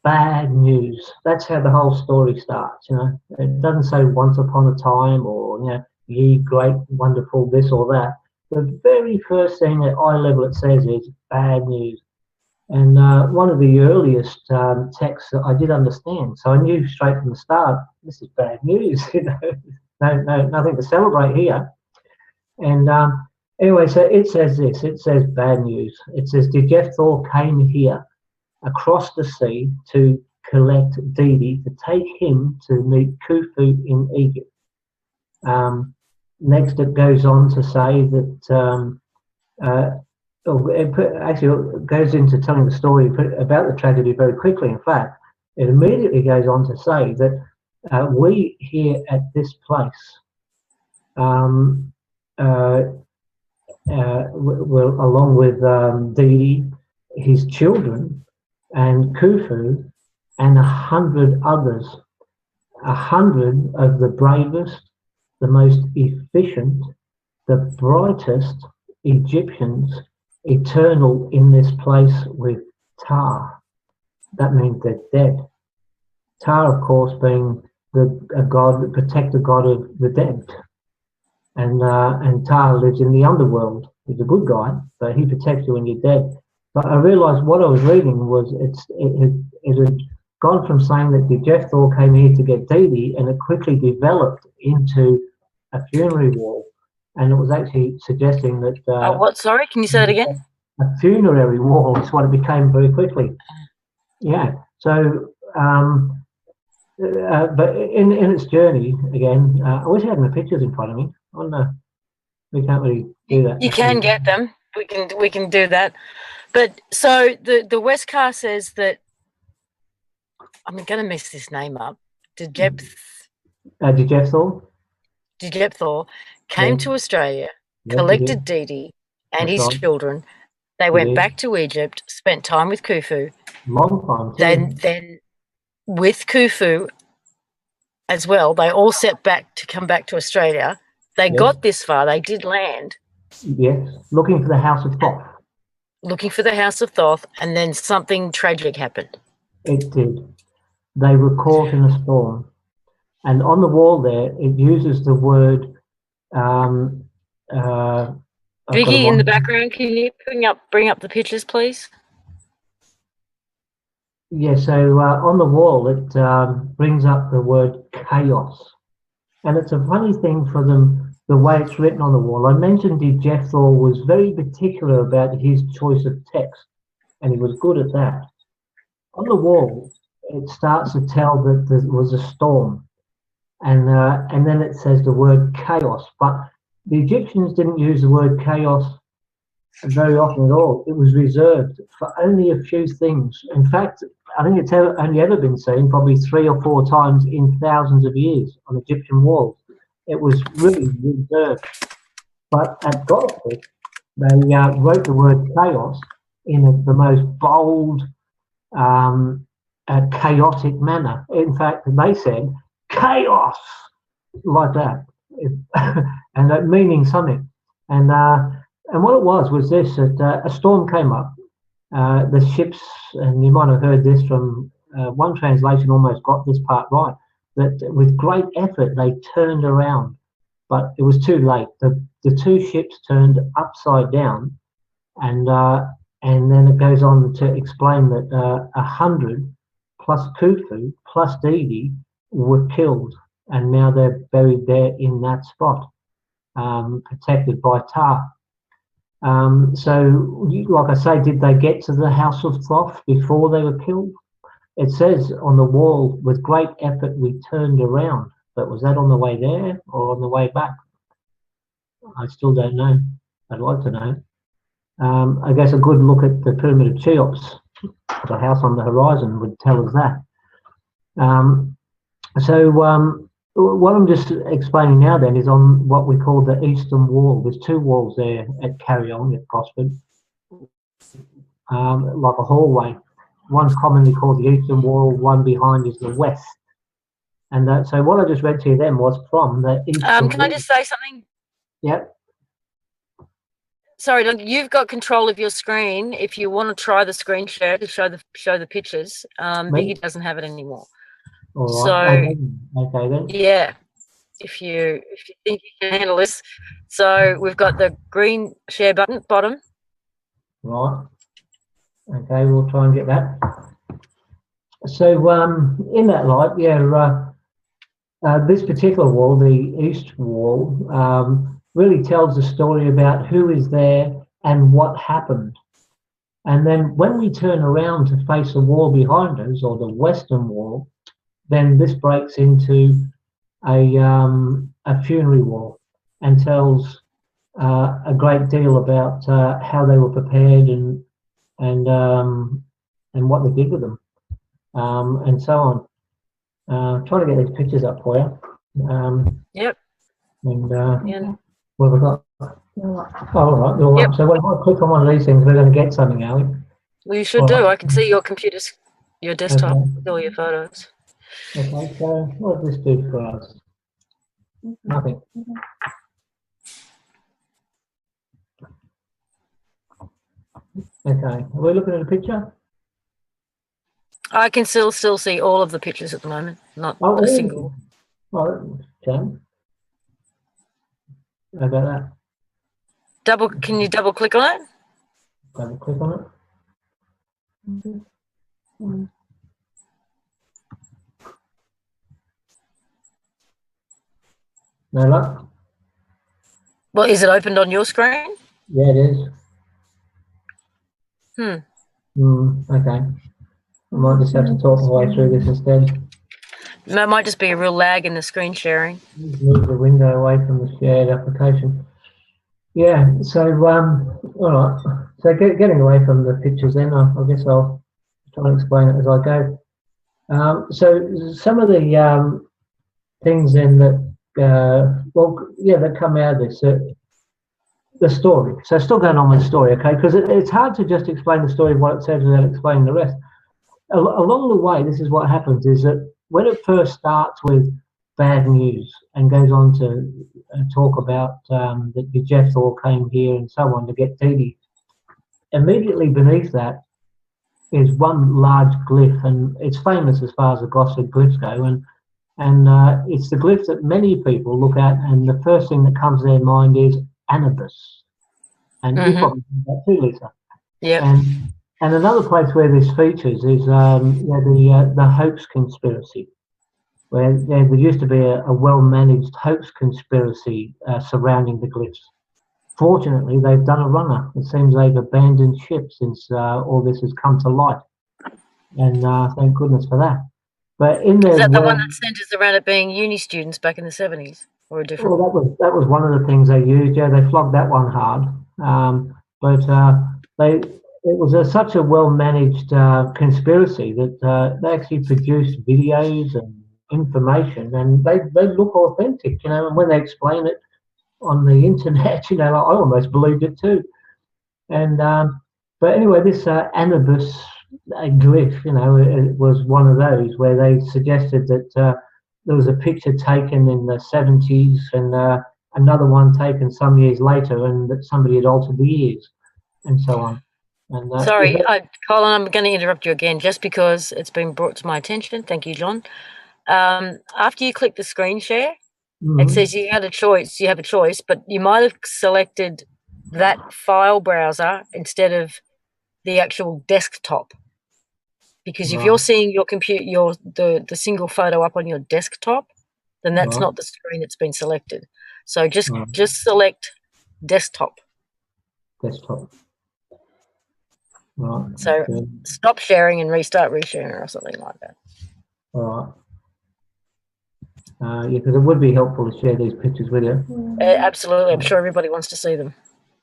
bad news. That's how the whole story starts. You know, it doesn't say once upon a time or, you know, ye great, wonderful, this or that. The very first thing at eye level it says is bad news. And one of the earliest texts that I did understand, so I knew straight from the start, this is bad news. You know, nothing to celebrate here. And anyway, so it says this. It says bad news. It says, Dejethor came here across the sea to collect Didi, to take him to meet Khufu in Egypt. Next, it goes on to say that it goes into telling the story about the tragedy very quickly. In fact, it immediately goes on to say that we here at this place will, along with Didi, his children, and Khufu, and 100 others, 100 of the bravest, the most efficient, the brightest Egyptians, eternal in this place with Ptah. That means they're dead. Ptah, of course, being a god, the protector god of the dead. And Ptah lives in the underworld. He's a good guy, but he protects you when you're dead. But I realised what I was reading was it had gone from saying that Dejethor came here to get Didi, and it quickly developed into a funerary wall. And it was actually suggesting that... what? Sorry, can you say that again? A funerary wall is what it became very quickly. Yeah. So, but in its journey, again, I wish I had my pictures in front of me. Oh no, we can't really do that. You can get them. We can do that. But so the Westcar says that, I'm going to mess this name up. Dejethor came to Australia, collected Didi and his children. They went back to Egypt, spent time with Khufu. Long time. Then with Khufu as well, they all set back to come back to Australia. They got this far. They did land. Yes, looking for the House of Thoth. Looking for the House of Thoth, and then something tragic happened. It did. They were caught in a storm. And on the wall there, it uses the word... Vicky, in the background, can you bring up the pictures, please? Yeah, so on the wall, it brings up the word chaos. And it's a funny thing for them, the way it's written on the wall. I mentioned Dejethor was very particular about his choice of text, and he was good at that. On the wall, it starts to tell that there was a storm, and then it says the word chaos. But the Egyptians didn't use the word chaos very often at all. It was reserved for only a few things. In fact, I think it's only ever been seen probably 3 or 4 times in thousands of years on Egyptian walls. It was really reserved. But at Gothic, they wrote the word chaos in the most bold, chaotic manner. In fact, they said chaos like that, and meaning something. And what it was this: that a storm came up. The ships, and you might have heard this from one translation, almost got this part right, that with great effort they turned around, but it was too late. The 2 ships turned upside down, and then it goes on to explain that 100 plus Khufu plus Didi were killed, and now they're buried there in that spot, protected by Ptah. So, like I say, did they get to the House of Thoth before they were killed? It says on the wall, with great effort we turned around. But was that on the way there or on the way back? I still don't know. I'd like to know. I guess a good look at the Pyramid of Cheops, the house on the horizon, would tell us that. What I'm just explaining now then is on what we call the Eastern Wall. There's two walls there at Carryong at Gosford, like a hallway. One's commonly called the Eastern Wall, one behind is the West. And so what I just read to you then was from the Eastern Can Wall. I just say something? Yep. Sorry, you've got control of your screen. If you want to try the screen share to show the pictures, Biggie doesn't have it anymore. All right. Okay then. Yeah, if you think you can handle this, so we've got the green share button bottom. Right. Okay, we'll try and get that. So in that light, this particular wall, the East Wall, really tells the story about who is there and what happened. And then when we turn around to face the wall behind us, or the Western Wall, then this breaks into a funerary wall and tells a great deal about how they were prepared and what they did with them, and so on. Trying to get these pictures up for you. Yep. And what have we got? Oh, all right. All Yep. right. So when I click on one of these things, we're going to get something, are we? Well, you should All do. right. I can see your computers, your desktop, Okay. with all your photos. Okay, so what does this do for us? Nothing. Okay, are we looking at a picture? I can still see all of the pictures at the moment, not a single. Oh, okay. How about that? Can you double click on it? Double click on it. No luck? Well, is it opened on your screen? Yeah, it is. Okay. I might just have to talk my way through this instead. That might just be a real lag in the screen sharing. Move the window away from the shared application. Yeah, so, all right. So getting away from the pictures then, I guess I'll try and explain it as I go. So some of the things then that, that come out of this, the story. So still going on with the story, okay? Because it's hard to just explain the story of what it says without explaining the rest. Along the way, this is what happens, is that when it first starts with bad news and goes on to talk about that the Jethor came here and so on to get Dee Dee, immediately beneath that is one large glyph, and it's famous as far as the Gosford glyphs go, and it's the glyph that many people look at, and the first thing that comes to their mind is Anubis. And you probably know that too, Lisa. Yeah. And another place where this features is the hoax conspiracy, where there used to be a well-managed hoax conspiracy surrounding the glyphs. Fortunately, they've done a runner. It seems they've abandoned ship since all this has come to light, and thank goodness for that. But in there, is that the one that centers around it being uni students back in the 70s, or a different? Well, that was one of the things they used. Yeah, they flogged that one hard, it was such a well-managed conspiracy that they actually produced videos and information, and they look authentic, and when they explain it on the internet, I almost believed it too. And but anyway, this Anubis glyph, it was one of those where they suggested that there was a picture taken in the 70s and another one taken some years later, and that somebody had altered the years and so on. And, sorry, Colin, I'm going to interrupt you again just because it's been brought to my attention. Thank you, John. After you click the screen share, it says you have a choice, but you might have selected that file browser instead of the actual desktop. Because if you're seeing your computer, the single photo up on your desktop, then that's not the screen that's been selected. So just select desktop. Desktop. Right. So stop sharing and restart resharing or something like that. All right. Yeah, because it would be helpful to share these pictures with you. Absolutely. I'm sure everybody wants to see them.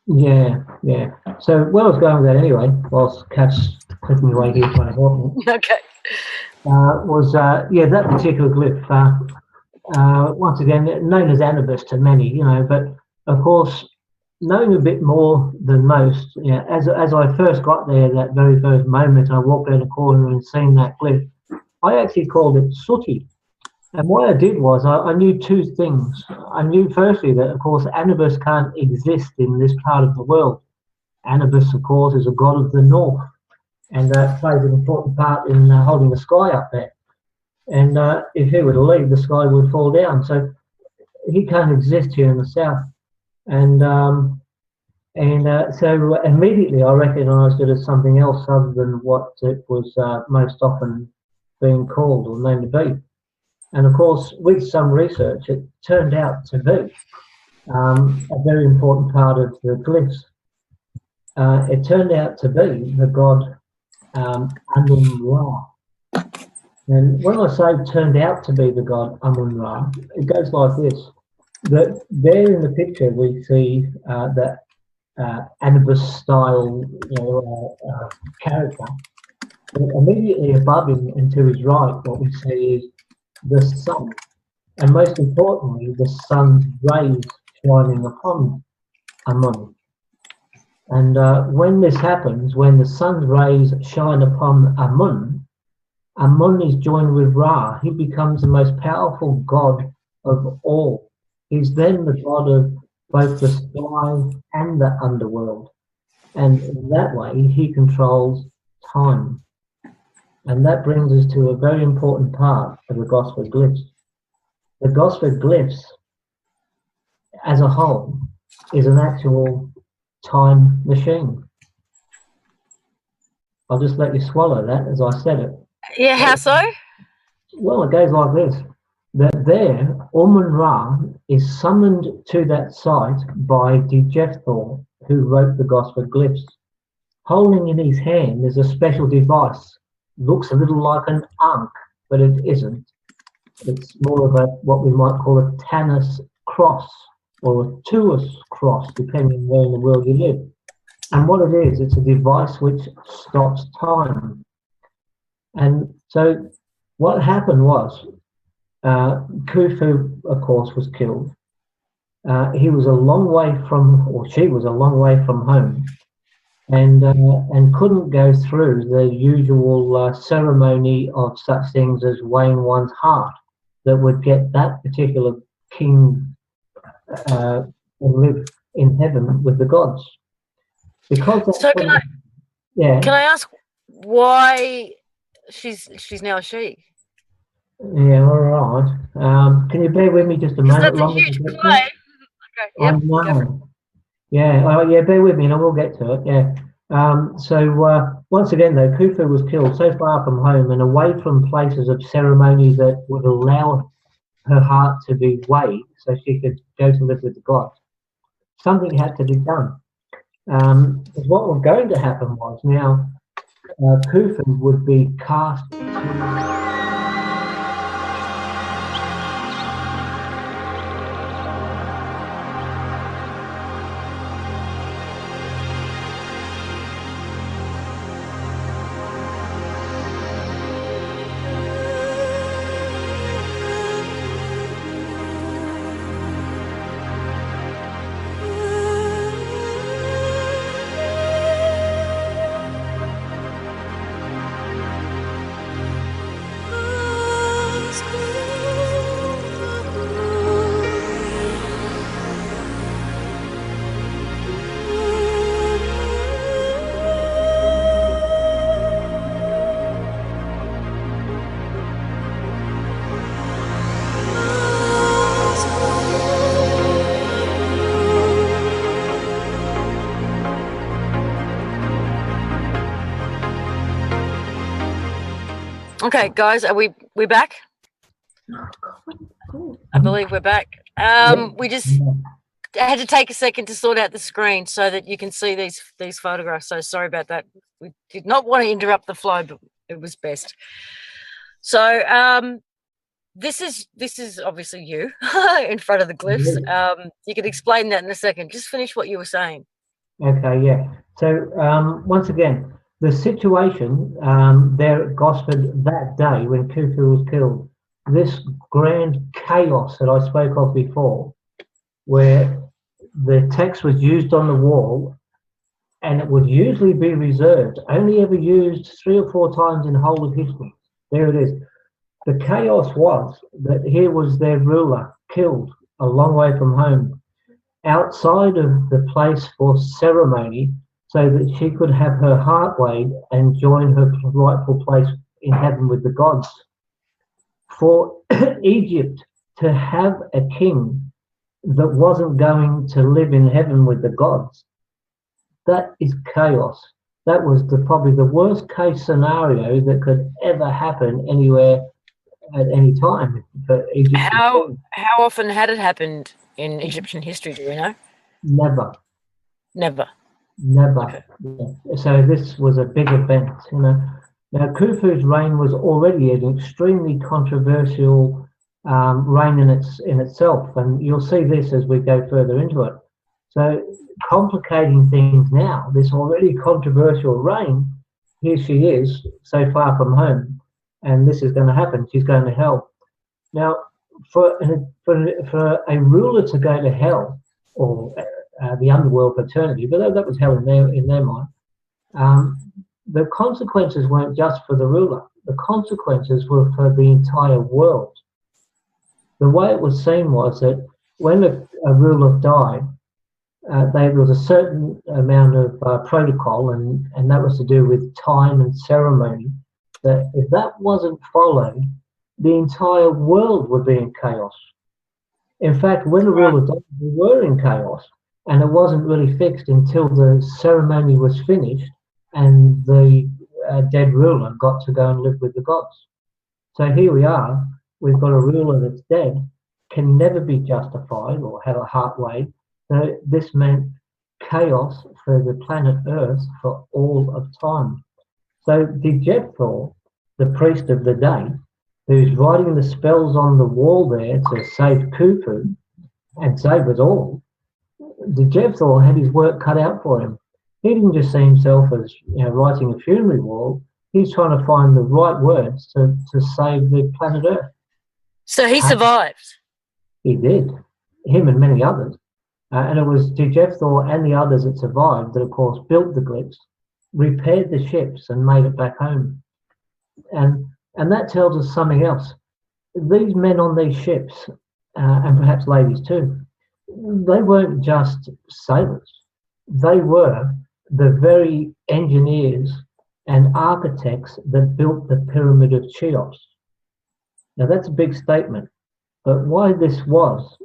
Yeah, yeah. So where I was going with that anyway, whilst Kat's clicking away here trying to help me, Okay. was yeah, that particular glyph. Once again, known as Anubis to many, you know, but of course, knowing a bit more than most, you know, as I first got there, that very first moment, I walked around the corner and seen that glyph, I actually called it sooty. And what I did was I knew two things. I knew firstly that, of course, Anubis can't exist in this part of the world. Anubis, of course, is a god of the north, and plays an important part in holding the sky up there. And if he were to leave, the sky would fall down. So he can't exist here in the south. And so immediately I recognised it as something else other than what it was most often being called or known to be. And of course, with some research, it turned out to be a very important part of the glyphs. It turned out to be the god Amun-Ra. And when I say turned out to be the god Amun-Ra, it goes like this. That there in the picture we see that Anubis style, you know, character. But immediately above him and to his right, what we see is the sun, and most importantly, the sun's rays shining upon Amun. And when this happens, when the sun's rays shine upon Amun, Amun is joined with Ra. He becomes the most powerful god of all. He's then the god of both the sky and the underworld. And in that way, he controls time. And that brings us to a very important part of the Gosford glyphs. The Gosford glyphs, as a whole, is an actual time machine. I'll just let you swallow that as I said it. Yeah, how so? Well, it goes like this. That there, Amun-Ra is summoned to that site by Djefthor, who wrote the Gosford glyphs. Holding in his hand is a special device. Looks a little like an ankh, but it isn't. It's more of a what we might call a Tanis cross or a Tuus cross, depending on where in the world you live. And what it is, it's a device which stops time. And so what happened was, Khufu, of course, was killed. He was a long way from, or she was a long way from home, and couldn't go through the usual ceremony of such things as weighing one's heart that would get that particular king and live in heaven with the gods. Because that's So yeah. Can I ask why she's now a she? Yeah, all right. Can you bear with me just a Because moment that's a longer to huge get to claim. it? Okay, I yep, go for it. know. Yeah, yeah, bear with me and I will get to it. Yeah. Once again, though, Khufu was killed so far from home and away from places of ceremony that would allow her heart to be weighed so she could go to live with the gods. Something had to be done. Because what was going to happen was now Khufu would be cast to. Okay, guys, are we back? I believe we're back. We just had to take a second to sort out the screen so that you can see these photographs. So sorry about that. We did not want to interrupt the flow, but it was best. So this is obviously you in front of the glyphs. You can explain that in a second. Just finish what you were saying. Okay, yeah. So once again, the situation there at Gosford that day when Khufu was killed, this grand chaos that I spoke of before, where the text was used on the wall and it would usually be reserved, only ever used 3 or 4 times in the whole of history. There it is. The chaos was that here was their ruler killed a long way from home, outside of the place for ceremony, so that she could have her heart weighed and join her rightful place in heaven with the gods. For Egypt to have a king that wasn't going to live in heaven with the gods, that is chaos. That was probably the worst case scenario that could ever happen anywhere at any time for Egypt. How often had it happened in Egyptian history? Do we know? Never. Never. Okay. Yeah. So this was a big event, you know. Now Khufu's reign was already an extremely controversial reign in itself, and you'll see this as we go further into it. So complicating things now, this already controversial reign, here she is, so far from home, and this is going to happen. She's going to hell. Now, for a ruler to go to hell, or the underworld for eternity, but that was hell in their mind. The consequences weren't just for the ruler. The consequences were for the entire world. The way it was seen was that when a ruler died, there was a certain amount of protocol, and that was to do with time and ceremony, that if that wasn't followed, the entire world would be in chaos. In fact, when the ruler died, we were in chaos, and it wasn't really fixed until the ceremony was finished and the dead ruler got to go and live with the gods. So here we are, we've got a ruler that's dead, can never be justified or have a heart weighed. So this meant chaos for the planet Earth for all of time. So Djebthor, the priest of the day, who's writing the spells on the wall there to save Khufu and save us all, Djebthor had his work cut out for him. He didn't just see himself as writing a funeral wall. He's trying to find the right words to save the planet Earth. So he survived. He did. Him and many others. And it was Djebthor and the others that survived that, of course, built the glyphs, repaired the ships, and made it back home. And that tells us something else. These men on these ships, and perhaps ladies too, they weren't just sailors. They were the very engineers and architects that built the Pyramid of Cheops. Now that's a big statement, but why this was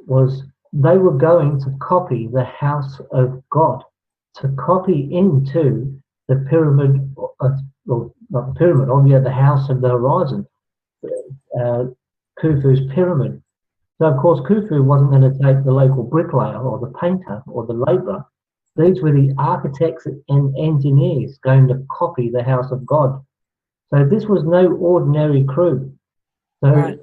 they were going to copy the house of God, to copy into the pyramid, well, not the pyramid, the house of the horizon, Khufu's pyramid. So of course Khufu wasn't going to take the local bricklayer or the painter or the labourer. These were the architects and engineers going to copy the house of God. So this was no ordinary crew. So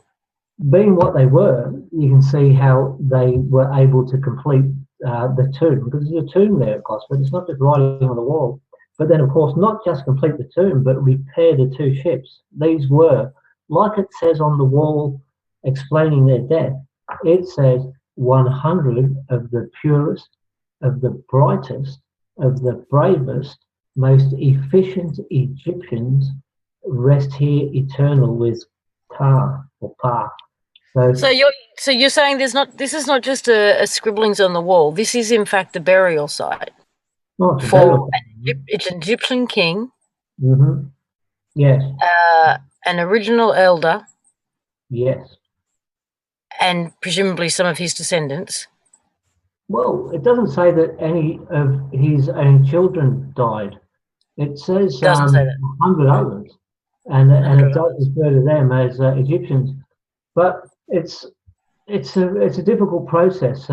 being what they were, you can see how they were able to complete the tomb, because there's a tomb there at Gosford. It's not just writing on the wall, but then of course not just complete the tomb, but repair the 2 ships. These were, like it says on the wall explaining their death, it says 100 of the purest, of the brightest, of the bravest, most efficient Egyptians rest here eternal with Pa or Pa. So you're saying this is not just a scribblings on the wall. This is in fact the burial site for an Egyptian king. Mm-hmm. Yes. An original elder. Yes. And presumably some of his descendants. Well, it doesn't say that any of his own children died. It says 100 others, and it does refer to them as Egyptians. But it's a difficult process.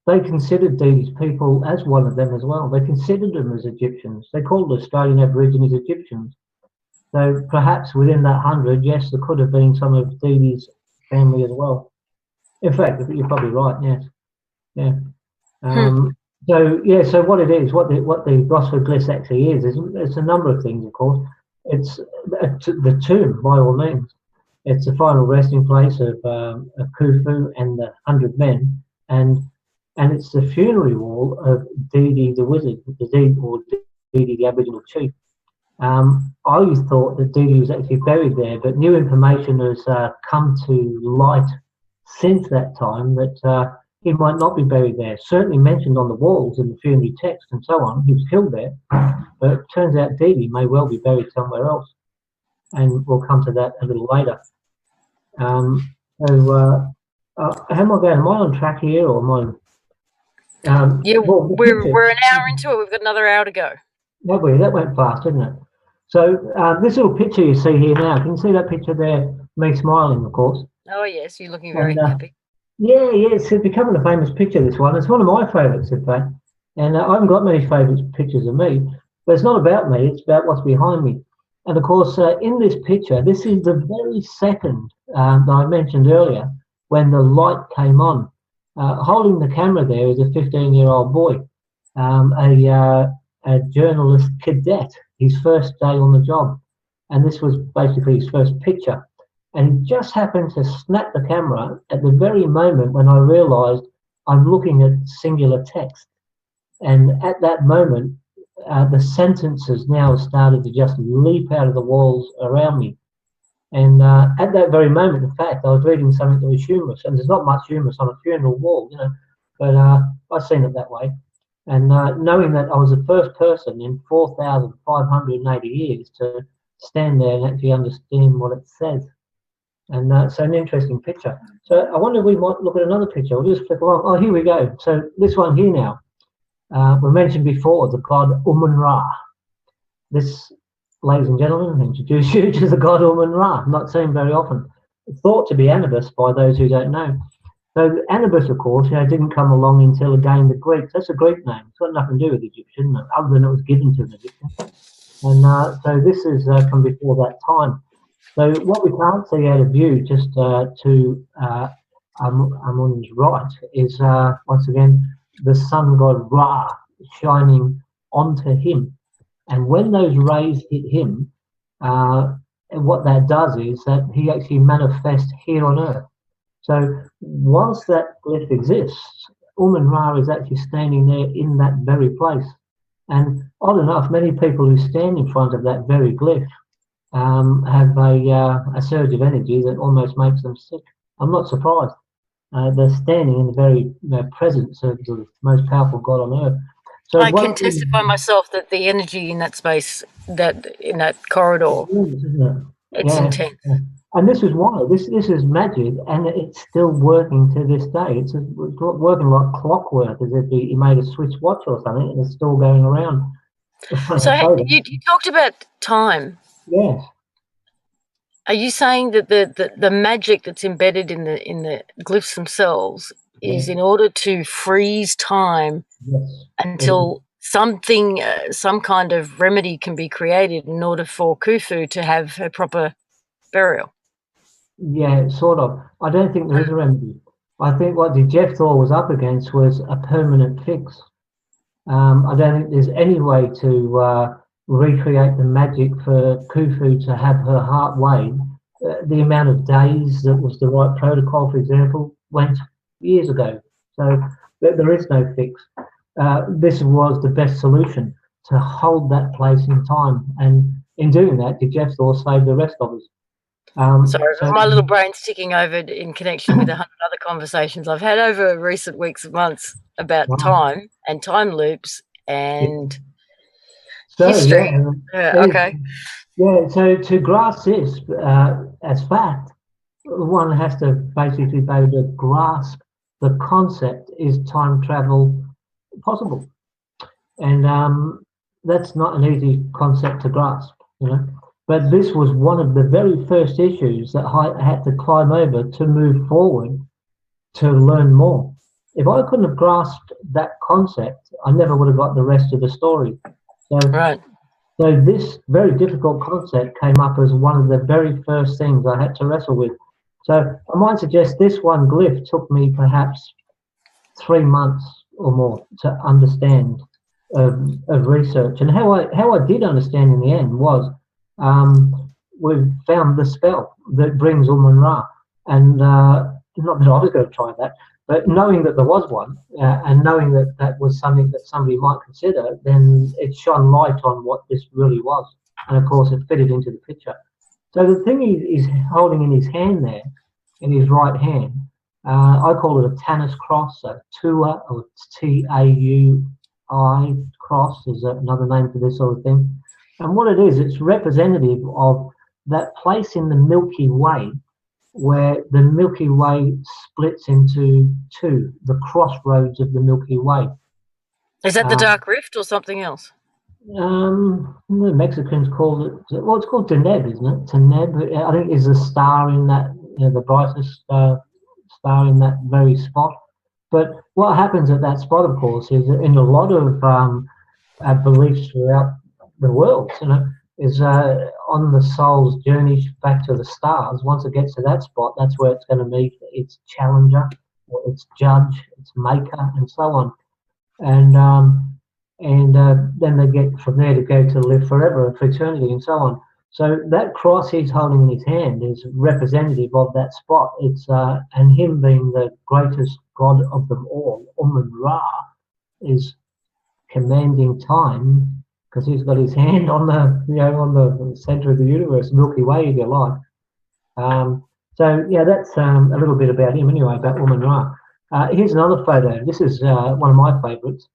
They considered these people as one of them as well. They considered them as Egyptians. They called Australian Aborigines Egyptians. So perhaps within that 100, yes, there could have been some of Dee Dee's family as well. In fact, you're probably right. Yes, yeah. So yeah, so what it is, what the Gosford glyphs actually is it's a number of things, of course. It's the tomb, by all means. It's the final resting place of Khufu and the 100 Men, and it's the funerary wall of Didi the Wizard, Didi the Aboriginal chief. I always thought that Didi was actually buried there, but new information has come to light since that time that he might not be buried there. Certainly mentioned on the walls in the funerary text and so on. He was killed there, but it turns out Didi may well be buried somewhere else, and we'll come to that a little later. How am I going? Am I on track here, or am I? Yeah, we're an hour into it. We've got another hour to go. That went fast, didn't it? So this little picture you see here now, can you see that picture there? Me smiling, of course. Oh yes, you're looking very happy. Yeah, it's becoming a famous picture, this one. It's one of my favourites, in fact. And I haven't got many favourite pictures of me, but it's not about me, it's about what's behind me. And of course, in this picture, this is the very second that I mentioned earlier when the light came on. Holding the camera there is a 15-year-old boy, a journalist cadet, his first day on the job. And this was basically his first picture. And he just happened to snap the camera at the very moment when I realised I'm looking at singular text. And at that moment, the sentences now started to just leap out of the walls around me. And at that very moment, in fact, I was reading something that was humorous, and there's not much humorous on a funeral wall, but I've seen it that way. And knowing that I was the first person in 4,580 years to stand there and actually understand what it says. And so an interesting picture. So I wonder if we might look at another picture. We'll just flip along. Oh, here we go. So this one here now. We mentioned before the god Umun-Ra. This, ladies and gentlemen, introduce you to the god Umun-Ra, not seen very often. It's thought to be Anubis by those who don't know. So Anubis, of course, didn't come along until again the Greeks. That's a Greek name. It's got nothing to do with Egyptian, other than it was given to an Egyptian. And so this is from before that time. So what we can't see out of view, just to Amun's right, is once again the sun god Ra shining onto him. And when those rays hit him, what that does is that he actually manifests here on Earth. So whilst that glyph exists, Umun-Ra is actually standing there in that very place. And odd enough, many people who stand in front of that very glyph have a surge of energy that almost makes them sick. I'm not surprised. They're standing in the very presence of the most powerful god on earth. So I can testify myself that the energy in that space, in that corridor, it's intense. Yeah. And this is why this is magic, and it's still working to this day. It's working like clockwork, as if he made a Swiss watch or something, and it's still going around. So you talked about time. Yes. Are you saying that the magic that's embedded in the glyphs themselves is in order to freeze time until something, some kind of remedy can be created in order for Khufu to have her proper burial? Yeah, sort of. I don't think there is a remedy. I think what the Jephthah was up against was a permanent fix. I don't think there's any way to recreate the magic for Khufu to have her heart weighed. The amount of days that was the right protocol, for example, went years ago. So there is no fix. This was the best solution, to hold that place in time. And in doing that, the Jephthah saved the rest of us. Sorry, my little brain's ticking over in connection with 100 other conversations I've had over recent weeks and months about time and time loops and history. Okay. Yeah, so to grasp this as fact, one has to basically be able to grasp the concept, is time travel possible? And that's not an easy concept to grasp, But this was one of the very first issues that I had to climb over to move forward, to learn more. If I couldn't have grasped that concept, I never would have got the rest of the story. So this very difficult concept came up as one of the very first things I had to wrestle with. So I might suggest this one glyph took me perhaps 3 months or more to understand of research. And how I did understand in the end was we found the spell that brings Ra, and not that I was going to try that, but knowing that there was one, and knowing that that was something that somebody might consider, then it shone light on what this really was, and of course it fitted into the picture. So the thing he's holding in his hand there, in his right hand, I call it a Tanis cross, a Tua, or Taui cross is another name for this sort of thing. And what it is, it's representative of that place in the Milky Way where the Milky Way splits into two, the crossroads of the Milky Way. Is that the Dark Rift or something else? The Mexicans call it, well, it's called Deneb, isn't it? Deneb, I think, is a star in that, the brightest star in that very spot. But what happens at that spot, of course, is in a lot of beliefs throughout the world, is on the soul's journey back to the stars. Once it gets to that spot, that's where it's going to meet its challenger, or its judge, its maker, and so on. And then they get from there to go to live forever, for eternity, and so on. So that cross he's holding in his hand is representative of that spot. It's and him being the greatest god of them all, Ra, is commanding time because he's got his hand on the on the center of the universe, Milky Way, if you like. So yeah, that's a little bit about him anyway, about Ra. Here's another photo. This is one of my favourites,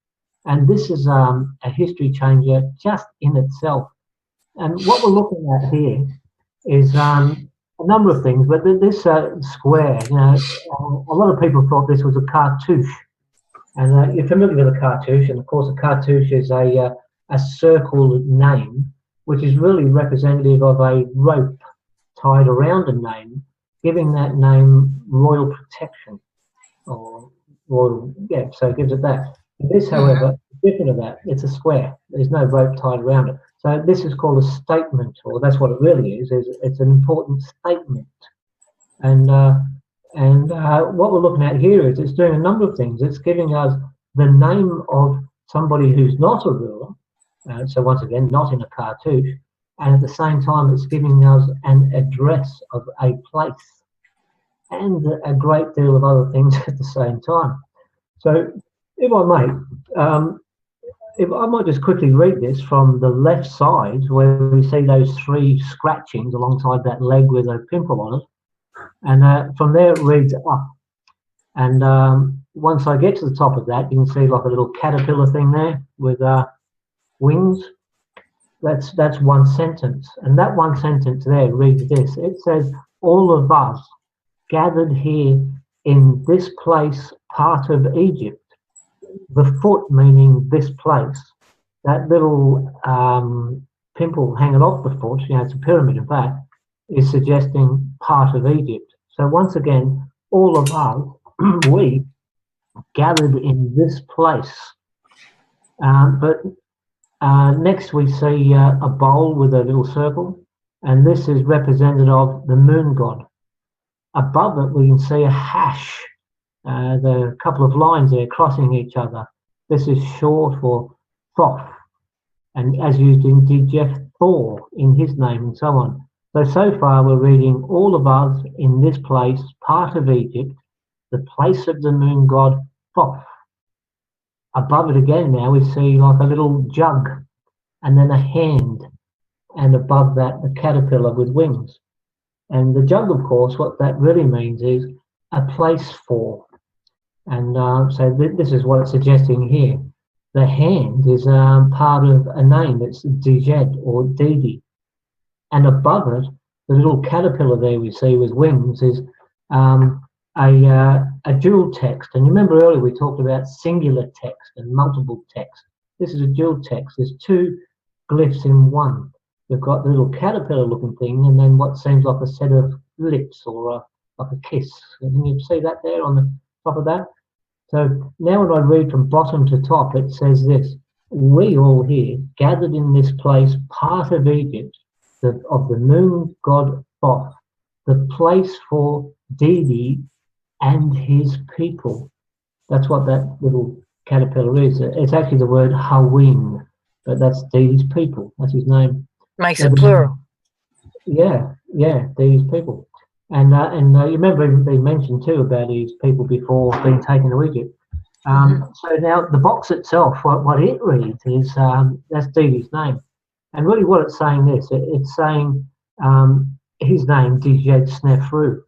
and this is a history changer just in itself. And what we're looking at here is a number of things, but this square, a lot of people thought this was a cartouche. And you're familiar with a cartouche, and of course a cartouche is a circle name, which is really representative of a rope tied around a name, giving that name royal protection. So it gives it that. This, however, is different to that. It's a square. There's no rope tied around it. So this is called a statement, or that's what it really is it's an important statement. And what we're looking at here is it's doing a number of things. It's giving us the name of somebody who's not a ruler, so once again, not in a cartouche, and at the same time it's giving us an address of a place and a great deal of other things at the same time. So if I might just quickly read this from the left side, where we see those three scratchings alongside that leg with a pimple on it. And from there it reads up. And once I get to the top of that, you can see like a little caterpillar thing there with wings. That's one sentence. And that one sentence there reads this. It says, all of us gathered here in this place, part of Egypt. The foot meaning this place. That little pimple hanging off the foot, it's a pyramid in fact, is suggesting part of Egypt. So once again, all of us, we gathered in this place. But next we see a bowl with a little circle, and this is representative of the moon god. Above it we can see a hash. The couple of lines there crossing each other. This is short for Thoth, and as used in Dijeth, Thor in his name, and so on. So far we're reading all of us in this place, part of Egypt, the place of the moon god Thoth. Above it again now we see like a little jug, and then a hand, and above that a caterpillar with wings. And the jug, of course, what that really means is a place for. And so this is what it's suggesting here. The hand is part of a name. It's Dijed or Didi. And above it, the little caterpillar there we see with wings is a dual text. And you remember earlier we talked about singular text and multiple text. This is a dual text. There's two glyphs in one. We've got the little caterpillar looking thing, and then what seems like a set of lips or like a kiss. Can you see that there on the top of that? So now when I read from bottom to top, it says this: we all here gathered in this place, part of Egypt, of the moon god Thoth, the place for Didi and his people. That's what that little caterpillar is. It's actually the word Hawin, but that's Dee's people. That's his name. Makes So it plural. Yeah, Dee's people. And you remember they mentioned too about his people before being taken to Egypt. So now the box itself, what it reads is that's Dee's name. And really what it's saying this, it's saying his name, Dijed Snefru.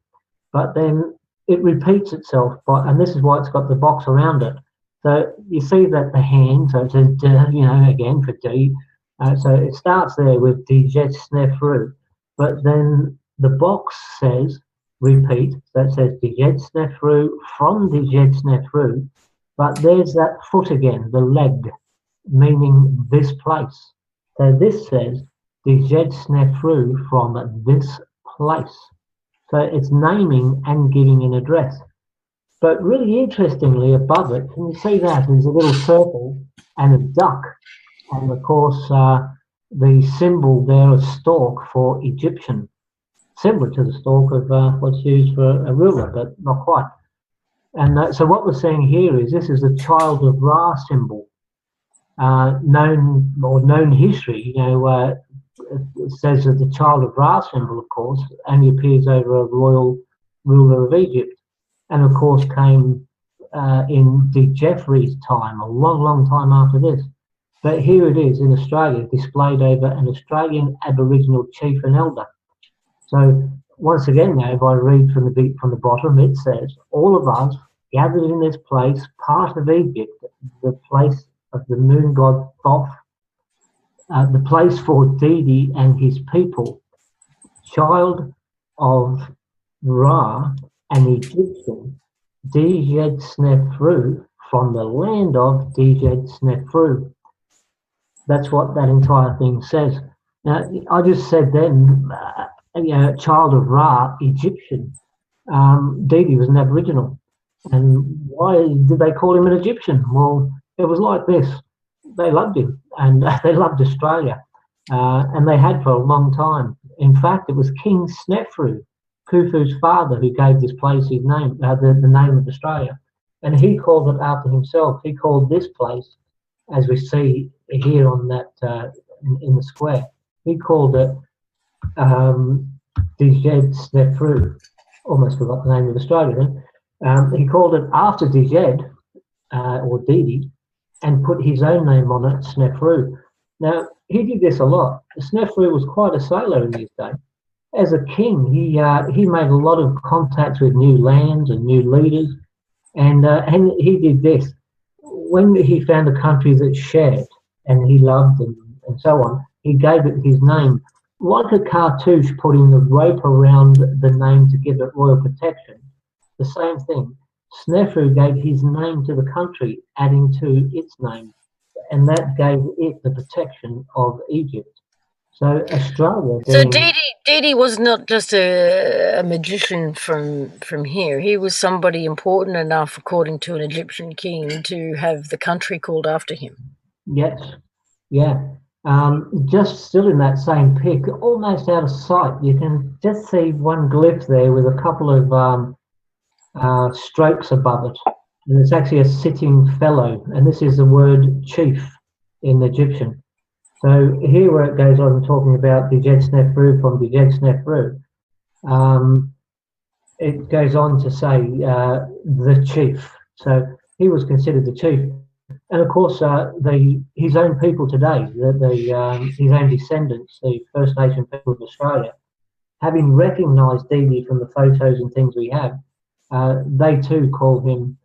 But then it repeats itself, and this is why it's got the box around it. So you see that the hand, so it says, again for D. So it starts there with Dijed Snefru. But then the box says, repeat, so it says Dijed Snefru from Dijed Snefru. But there's that foot again, the leg, meaning this place. So this says Dijed Snefru from this place. So it's naming and giving an address. But really interestingly, above it, can you see that? There's a little circle and a duck. And of course, the symbol there is stork for Egyptian, similar to the stork of what's used for a ruler, but not quite. And so what we're seeing here is this is the child of Ra symbol, known history. It says that the child of Ra symbol, of course, only appears over a royal ruler of Egypt, and of course came in De Jeffrey's time, a long, long time after this. But here it is in Australia, displayed over an Australian Aboriginal chief and elder. So once again, now, if I read from the bottom, it says, all of us gathered in this place, part of Egypt, the place of the moon god Thoth, the place for Didi and his people, child of Ra, an Egyptian, Dijed Snefru, from the land of Dijed Snefru. That's what that entire thing says. Now, I just said then, child of Ra, Egyptian. Didi was an Aboriginal. And why did they call him an Egyptian? Well, it was like this. They loved him, and they loved Australia, and they had for a long time. In fact, it was King Snefru, Khufu's father, who gave this place his name, the name of Australia, and he called it after himself. He called this place, as we see here on that in the square, he called it Dijed Snefru. Almost forgot the name of Australia then. He called it after Dijed, or Didi, and put his own name on it, Snefru. Now, he did this a lot. Snefru was quite a sailor in his day. As a king, he made a lot of contacts with new lands and new leaders, and he did this. When he found a country that shared and he loved and so on, he gave it his name. Like a cartouche putting the rope around the name to give it royal protection, the same thing. Snefru gave his name to the country, adding to its name, and that gave it the protection of Egypt. So Australia. So Didi was not just a magician from here. He was somebody important enough, according to an Egyptian king, to have the country called after him. Yes, yeah. Just still in that same pic, almost out of sight, you can just see one glyph there with a couple of strokes above it, and it's actually a sitting fellow, and this is the word chief in Egyptian. So here where it goes on talking about Dijed Snefru from Dijed Snefru, it goes on to say the chief. So he was considered the chief, and of course his own people today, his own descendants, the First Nation people of Australia, having recognised Didi from the photos and things we have, they too call him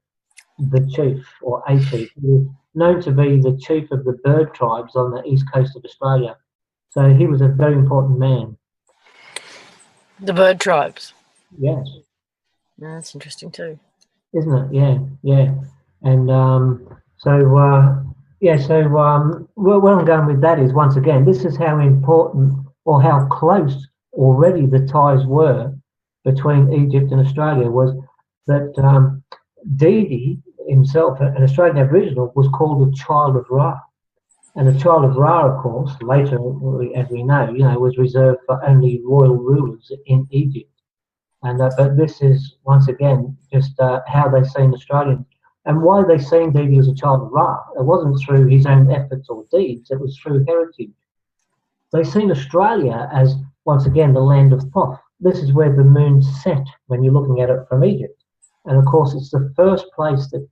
the chief, or a chief. He was known to be the chief of the bird tribes on the east coast of Australia. So he was a very important man. The bird tribes? Yes. Yeah, that's interesting too. Isn't it? Yeah. And where I'm going with that is, once again, this is how important or how close already the ties were between Egypt and Australia, was that Didi himself, an Australian Aboriginal, was called a child of Ra. And the child of Ra, of course, later, as we know, was reserved for only royal rulers in Egypt. And but this is, once again, just how they've seen Australians. And why they say indeed he was a child of Ra, it wasn't through his own efforts or deeds, it was through heritage. They seen Australia as, once again, the land of Thoth. This is where the moon set when you're looking at it from Egypt. And of course, it's the first place that...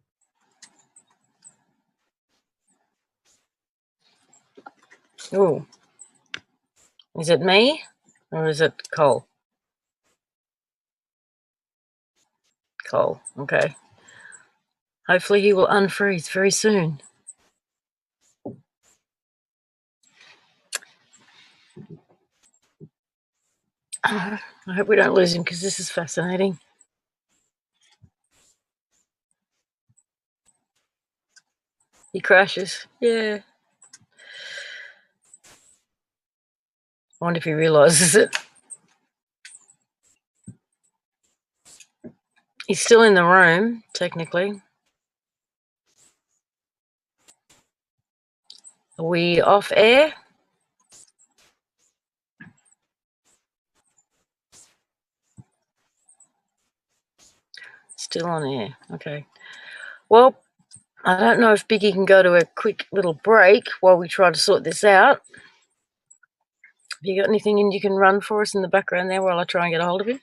Oh, is it me or is it Cole? Cole, okay. Hopefully he will unfreeze very soon. I hope we don't lose him because this is fascinating. He crashes. Yeah. I wonder if he realizes it. He's still in the room, technically. Are we off air? Still on air. Okay. Well, I don't know if Biggie can go to a quick little break while we try to sort this out. Have you got anything you can run for us in the background there while I try and get a hold of him?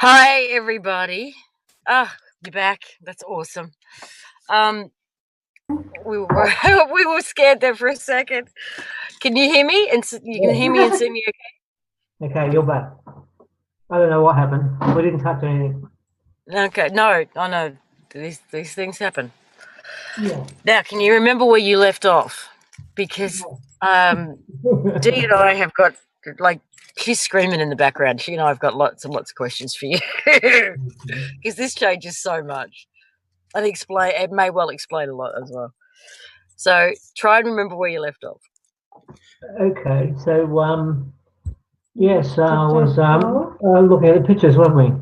Hi, everybody. Ah, you're back. That's awesome. We were we were scared there for a second. Can you hear me? And you can hear me and see me okay? Okay, you're back. I don't know what happened. We didn't touch anything. Okay, no, I know these things happen. Yeah. Now, can you remember where you left off? Because Dee and I have got, like, she's screaming in the background. She and I have got lots and lots of questions for you because this changes so much. And it may well explain a lot as well. So try and remember where you left off. Okay, so yes, I was looking at the pictures, weren't we?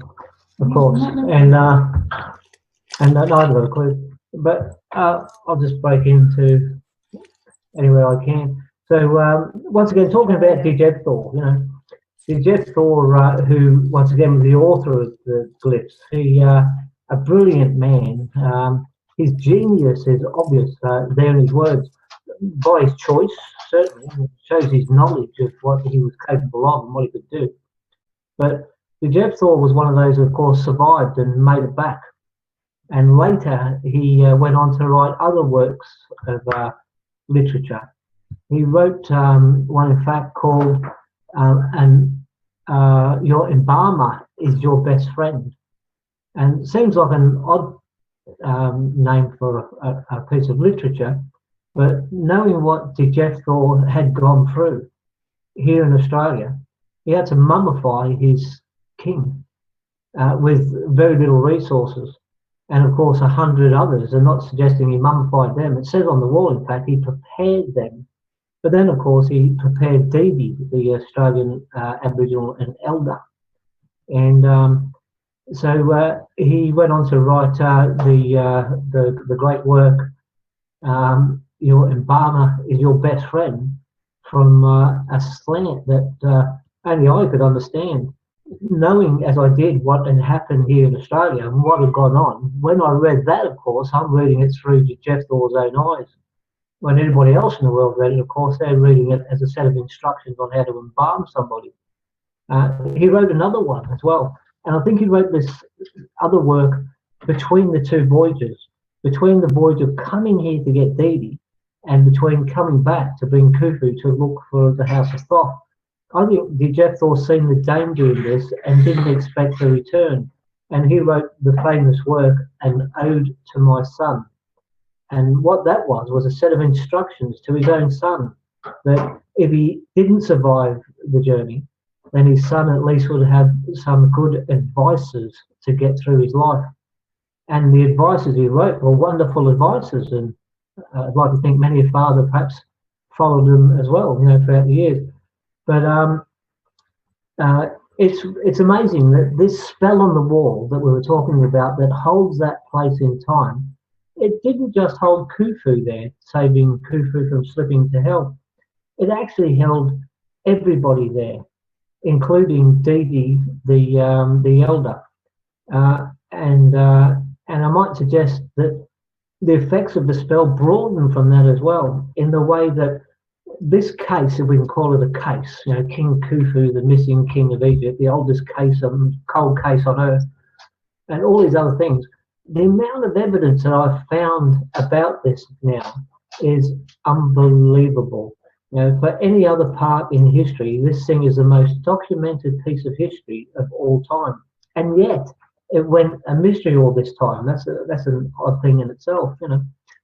Of course, and neither got a clue. But I'll just break into anywhere I can. So once again, talking about Dejeb Thor, Dejeb Thor, who once again was the author of the glyphs, he a brilliant man. His genius is obvious there in his words, by his choice, certainly. It shows his knowledge of what he was capable of and what he could do. But Dejeb Thor was one of those who, of course, survived and made it back. And later, he went on to write other works of literature. He wrote one, in fact, called Your Embalmer is Your Best Friend. And it seems like an odd name for a piece of literature, But knowing what Dejethor had gone through here in Australia, he had to mummify his king with very little resources. And of course, 100 others, are not suggesting he mummified them. It says on the wall, in fact, he prepared them. But then, of course, he prepared Dee Dee, the Australian Aboriginal and elder. And so he went on to write the great work, Your Embalmer is Your Best Friend, from a slant that only I could understand. Knowing as I did what had happened here in Australia and what had gone on, when I read that, of course, I'm reading it through Jethor's own eyes. When anybody else in the world read it, of course, they're reading it as a set of instructions on how to embalm somebody. He wrote another one as well. And I think he wrote this other work between the two voyages, between the voyage of coming here to get Dee Dee and between coming back to bring Khufu to look for the House of Thoth. I think Dejethor seen the danger in this and didn't expect the return. And he wrote the famous work, An Ode to My Son. And what that was a set of instructions to his own son, that if he didn't survive the journey, then his son at least would have some good advices to get through his life. And the advices he wrote were wonderful advices, and I'd like to think many a father perhaps followed them as well, throughout the years. But it's amazing that this spell on the wall that we were talking about that holds that place in time, it didn't just hold Khufu there, saving Khufu from slipping to hell. It actually held everybody there, including Dee Dee, the elder. And I might suggest that the effects of the spell broaden from that as well, in the way that this case, if we can call it a case, King Khufu, the missing king of Egypt, the oldest case, cold case on earth, and all these other things, the amount of evidence that I've found about this now is unbelievable. For any other part in history, this thing is the most documented piece of history of all time. And yet, it went a mystery all this time. That's an odd thing in itself,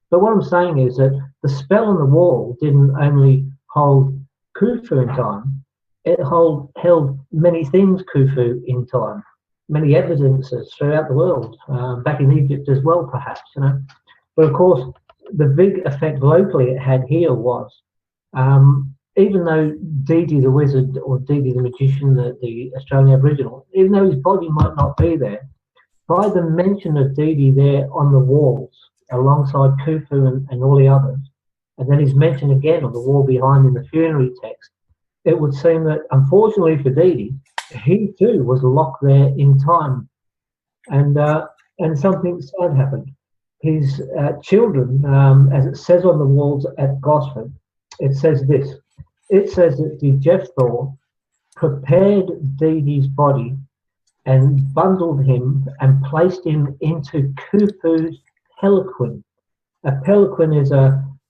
But what I'm saying is that the spell on the wall didn't only hold Khufu in time, it held many things Khufu in time, many evidences throughout the world, back in Egypt as well, perhaps, But of course, the big effect locally it had here was, even though Dee Dee the wizard or Dee Dee the magician, the Australian Aboriginal, even though his body might not be there, by the mention of Dee Dee there on the walls, alongside Khufu and all the others, and then he's mentioned again on the wall behind in the funerary text, it would seem that, unfortunately for Dee Dee, he too was locked there in time. And something sad happened. His children, as it says on the walls at Gosford, it says this. It says that Dejethor prepared Dee Dee's body and bundled him and placed him into Khufu's pelican. A pelican is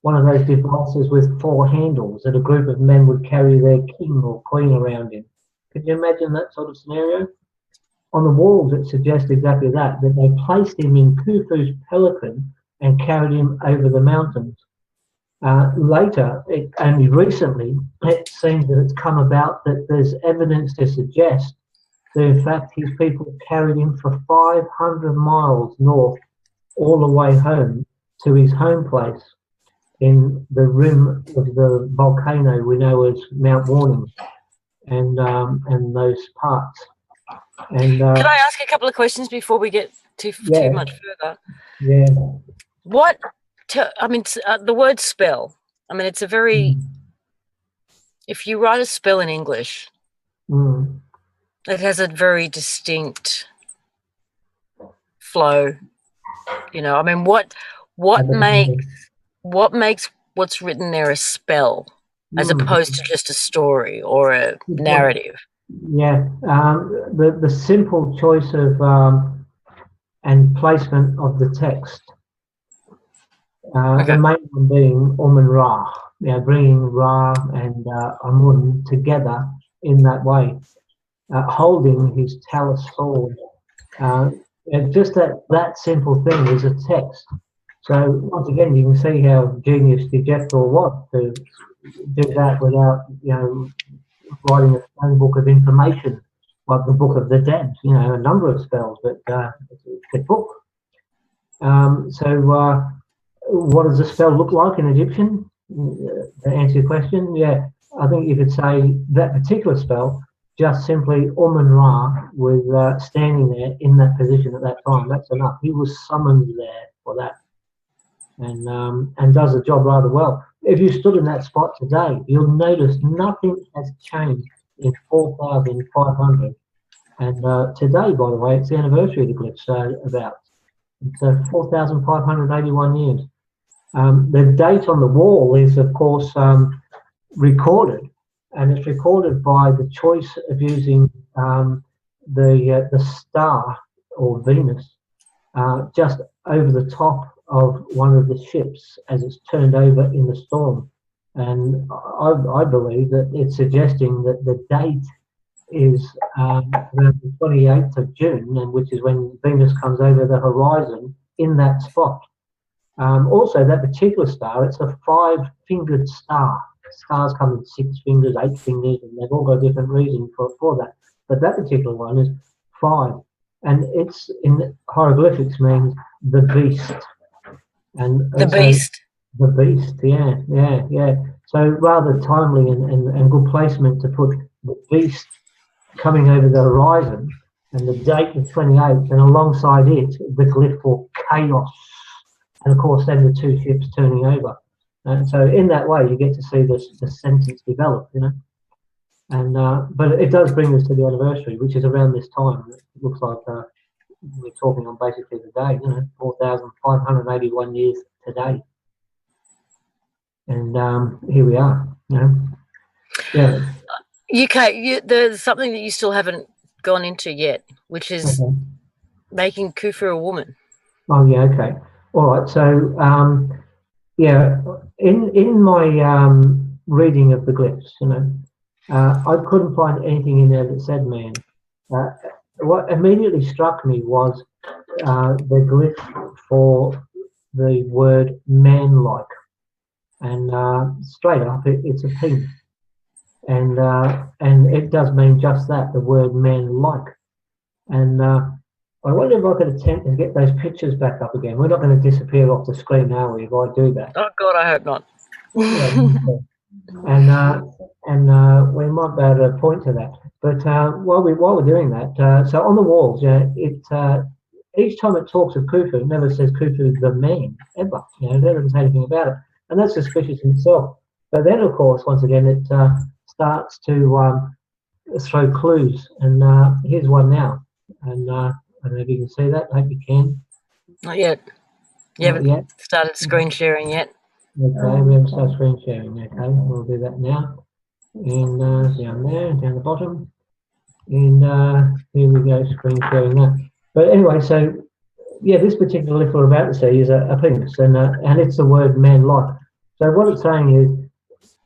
one of those devices with 4 handles that a group of men would carry their king or queen around in. Could you imagine that sort of scenario? On the walls, it suggests exactly that they placed him in Khufu's pelican and carried him over the mountains. Later, only recently, it seems that it's come about that there's evidence to suggest that, in fact, his people carried him for 500 miles north, all the way home to his home place in the rim of the volcano we know as Mount Warning, and those parts. And can I ask a couple of questions before we get too much further? Yeah. The word spell. It's a very. If you write a spell in English, it has a very distinct flow. What makes what's written there a spell as opposed to just a story or a narrative? Yeah, the simple choice of and placement of the text. The main one being Ra, bringing Ra and Amun together in that way, holding his talus sword. And just that simple thing is a text. So once again, you can see how genius Jekyll was to do that without, writing a phone book of information, like the Book of the Dead, a number of spells, but it's a book. What does a spell look like in Egyptian? To answer your question, yeah, I think you could say that particular spell, just simply Ra was standing there in that position at that time. That's enough. He was summoned there for that, and does the job rather well. If you stood in that spot today, you'll notice nothing has changed in 4,500. And today, by the way, it's the anniversary of the glyphs. It's 4,581 years. The date on the wall is, of course, recorded, and it's recorded by the choice of using the star or Venus just over the top of one of the ships as it's turned over in the storm. And I believe that it's suggesting that the date is around the 28th of June, and which is when Venus comes over the horizon in that spot. Also, that particular star, it's a 5-fingered star. Stars come in 6 fingers, 8 fingers, and they've all got different reasons for that. But that particular one is 5. And it's in hieroglyphics means the beast. And The beast. The beast, yeah. So rather timely and good placement to put the beast coming over the horizon and the date the 28th, and alongside it, the glyph for chaos. And of course, then the 2 ships turning over. And so in that way, you get to see the sentence develop, And but it does bring us to the anniversary, which is around this time. It looks like we're talking on basically the day, 4,581 years today. And here we are, Yeah. There's something that you still haven't gone into yet, which is making Khufu a woman. Oh, yeah, okay. All right. So, in my reading of the glyphs, I couldn't find anything in there that said man. What immediately struck me was the glyph for the word man-like, and straight up, it's a penis, and it does mean just that, the word man-like, and I wonder if I could attempt to get those pictures back up again. We're not going to disappear off the screen, are we, if I do that? Oh, God, I hope not. And we might be able to point to that. But while we're doing that, so on the walls, each time it talks of Khufu, it never says Khufu the man, ever. It doesn't say anything about it. And that's suspicious in itself. But then, of course, once again, it starts to throw clues. And here's one now. And I don't know if you can see that. I hope you can. Not yet. You haven't started screen sharing yet. Okay, we haven't started screen sharing. Okay, we'll do that now. And down there, down the bottom. And here we go, screen sharing that. But anyway, so yeah, this particular glyph we're about to see is a penis, and it's the word man-like. So what it's saying is,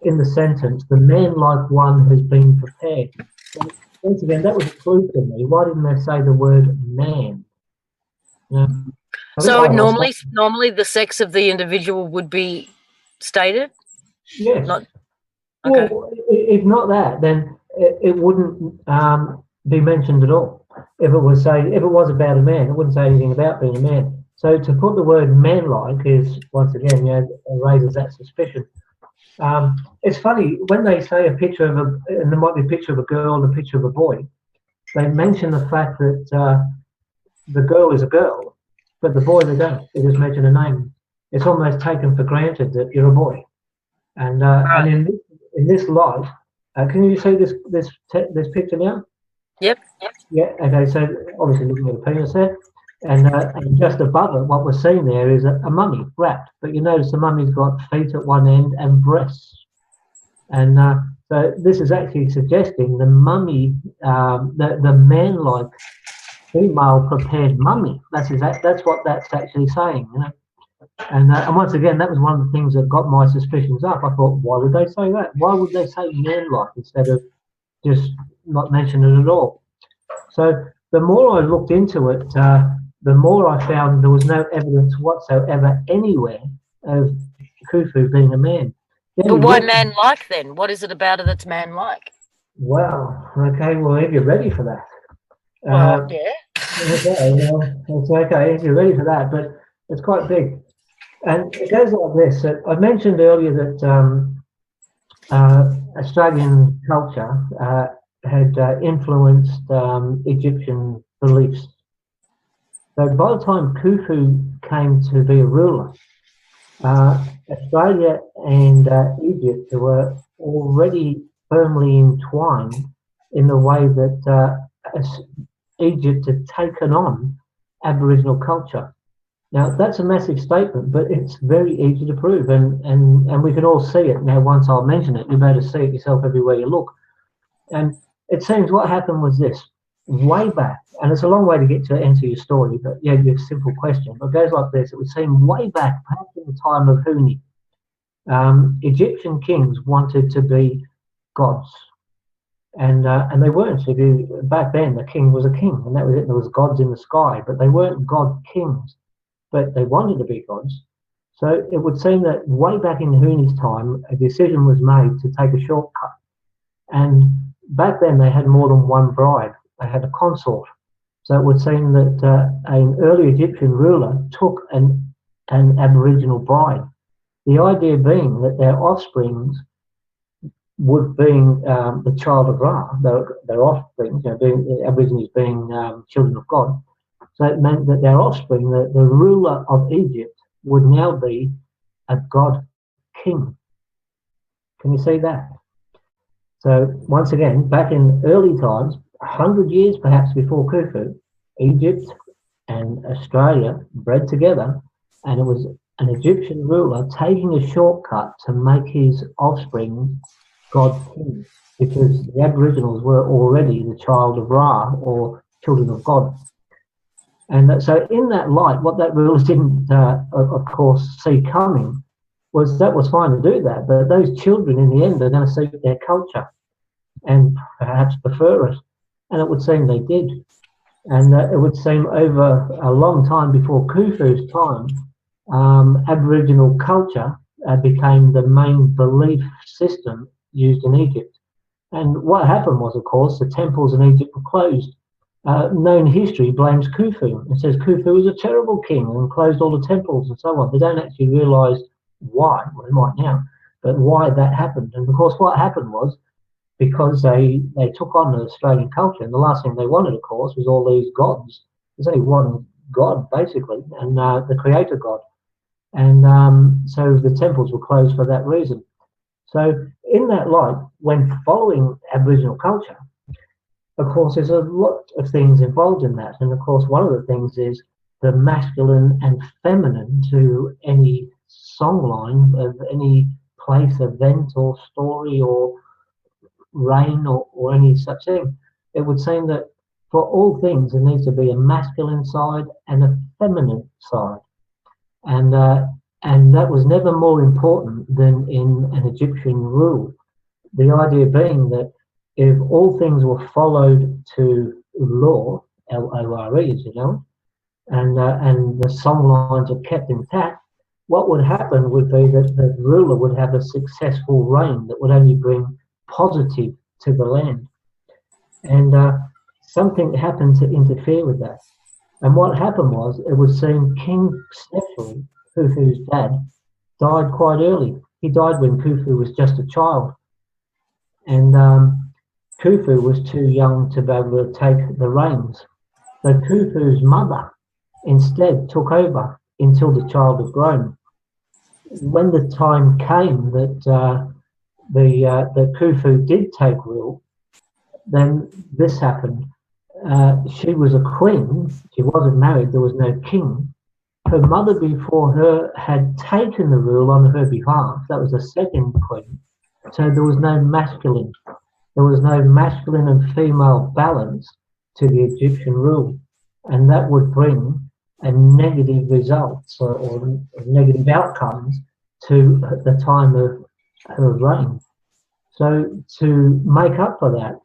in the sentence, the man-like one has been prepared. So once again, that was a clue to me. Why didn't they say the word man? So normally the sex of the individual would be stated? Yes. Okay. Well, if not that, then it wouldn't be mentioned at all. If it was about a man, it wouldn't say anything about being a man. So to put the word man-like is, once again, raises that suspicion. It's funny, when they say a picture of and there might be a picture of a girl and a picture of a boy, they mention the fact that the girl is a girl, but the boy they don't. They just mention a name. It's almost taken for granted that you're a boy. And in this light, can you see this picture now? Yep. Yeah. Okay. So obviously looking at a penis there, and just above it, what we're seeing there is a mummy wrapped. But you notice the mummy's got feet at one end and breasts, and so this is actually suggesting the mummy, the man-like female prepared mummy. That's what that's actually saying. And once again, that was one of the things that got my suspicions up. I thought, why would they say that? Why would they say man-like instead of just not mention it at all? So the more I looked into it, the more I found there was no evidence whatsoever anywhere of Khufu being a man. But why man-like then? What is it about it that's man-like? Well, okay, well, if you're ready for that. Well, yeah. Okay, well, it's okay if you're ready for that, but it's quite big. And it goes like this. I mentioned earlier that Australian culture had influenced Egyptian beliefs. So by the time Khufu came to be a ruler, Australia and Egypt were already firmly entwined in the way that Egypt had taken on Aboriginal culture. Now, that's a massive statement, but it's very easy to prove, and we can all see it. Now, once I'll mention it, you'll be able to see it yourself everywhere you look. And it seems what happened was this. Way back, and it's a long way to get to answer your story, but yeah, your simple question. It goes like this. It would seem way back, perhaps in the time of Huni, Egyptian kings wanted to be gods. And they weren't. Back then, the king was a king, and that was it. There was gods in the sky, but they weren't god kings. But they wanted to be gods. So it would seem that way back in Huni's time, a decision was made to take a shortcut. And back then, they had more than one bride. They had a consort. So it would seem that an early Egyptian ruler took an Aboriginal bride. The idea being that their offsprings would being the child of Ra, their offspring, being the Aborigines being children of God. So it meant that their offspring, the ruler of Egypt, would now be a god king. Can you see that? So once again, back in early times, 100 years perhaps before Khufu, Egypt and Australia bred together, and it was an Egyptian ruler taking a shortcut to make his offspring god king, because the Aboriginals were already the child of Ra, or children of God. And so in that light, what that ruler didn't, of course, see coming was that was fine to do that, but those children in the end are going to seek their culture and perhaps prefer it. And it would seem they did. And it would seem over a long time before Khufu's time, Aboriginal culture became the main belief system used in Egypt. And what happened was, of course, the temples in Egypt were closed. Known history blames Khufu and says Khufu was a terrible king and closed all the temples and so on. They don't actually realise why, well, they might now, but why that happened. And of course, what happened was because they took on the Australian culture, and the last thing they wanted, of course, was all these gods. There's only one God, basically, and the creator God. And so the temples were closed for that reason. So in that light, when following Aboriginal culture, of course, there's a lot of things involved in that. And of course, one of the things is the masculine and feminine to any songline of any place, event, or story, or reign, or any such thing. It would seem that for all things, there needs to be a masculine side and a feminine side. And that was never more important than in an Egyptian rule. The idea being that if all things were followed to law, L-O-R-E, as you know, and the song lines are kept intact, what would happen would be that the ruler would have a successful reign that would only bring positive to the land. And something happened to interfere with that. And what happened was, it would seem King Snefru, Khufu's dad, died quite early. He died when Khufu was just a child. And Khufu was too young to be able to take the reins. So Khufu's mother instead took over until the child had grown. When the time came that that Khufu did take rule, then this happened. She was a queen. She wasn't married. There was no king. Her mother before her had taken the rule on her behalf. That was the second queen. So there was no masculine. There was no masculine and female balance to the Egyptian rule. And that would bring a negative results or negative outcomes to the time of her reign. So to make up for that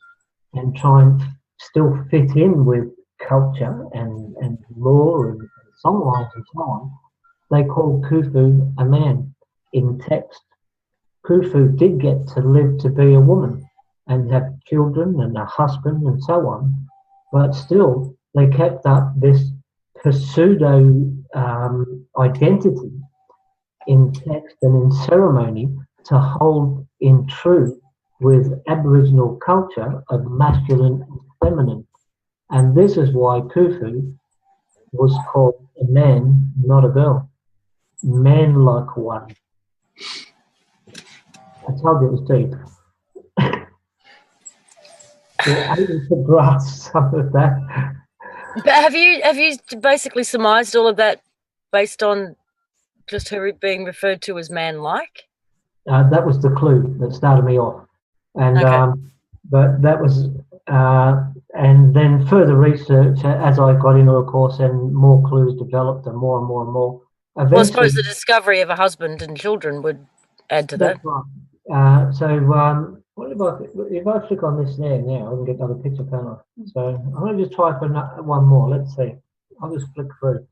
and try and still fit in with culture and lore and songlines and so on, they called Khufu a man in text. Khufu did get to live to be a woman and have children and a husband and so on, but still they kept up this pseudo identity in text and in ceremony to hold in truth with Aboriginal culture of masculine and feminine. And this is why Khufu was called a man, not a girl. Man like one. I told you it was deep. You're able to grasp some of that. But have you basically surmised all of that based on just her being referred to as man-like? That was the clue that started me off, and Okay. but that was, and then further research as I got into a course and more clues developed and more and more and more. Well, I Eventually, suppose the discovery of a husband and children would add to that. that's right. What if I click on this there now? I can get another picture, can't I? So I'm going to just try for one more. Let's see. I'll just flick through.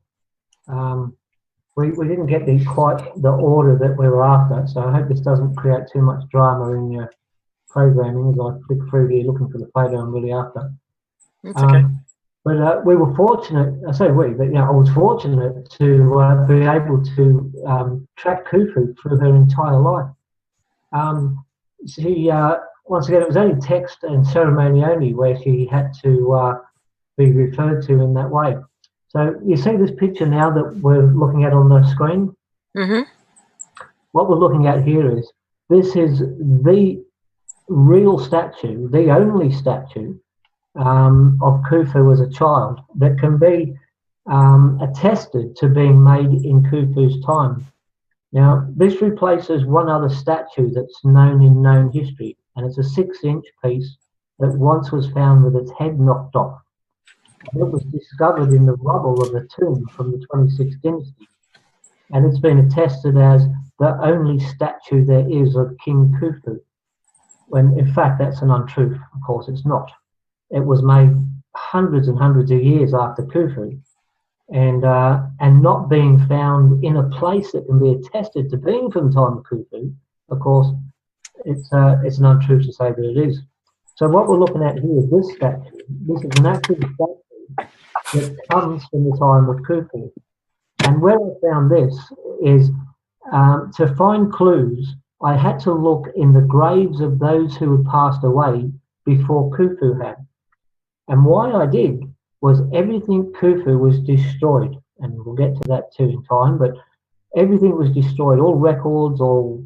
We didn't get quite the order that we were after, so I hope this doesn't create too much drama in your programming as I flick through here looking for the photo I'm really after. That's okay. But we were fortunate, I say we, but I was fortunate to be able to track Khufu through her entire life. She, once again, it was only text and ceremony only where she had to be referred to in that way. So you see this picture now that we're looking at on the screen? Mm-hmm. What we're looking at here is, this is the real statue, the only statue of Khufu as a child that can be attested to being made in Khufu's time. Now, this replaces one other statue that's known in known history, and it's a 6-inch piece that once was found with its head knocked off. It was discovered in the rubble of a tomb from the 26th dynasty, and it's been attested as the only statue there is of King Khufu, when in fact that's an untruth. Of course it's not. It was made hundreds and hundreds of years after Khufu, and not being found in a place that can be attested to being from the time of Khufu. Of course, it's an untruth to say that it is. So what we're looking at here is this statue. This is an actual statue that comes from the time of Khufu. And where I found this is to find clues, I had to look in the graves of those who had passed away before Khufu had. And why I did was everything Khufu was destroyed, and we'll get to that too in time, but everything was destroyed, all records, all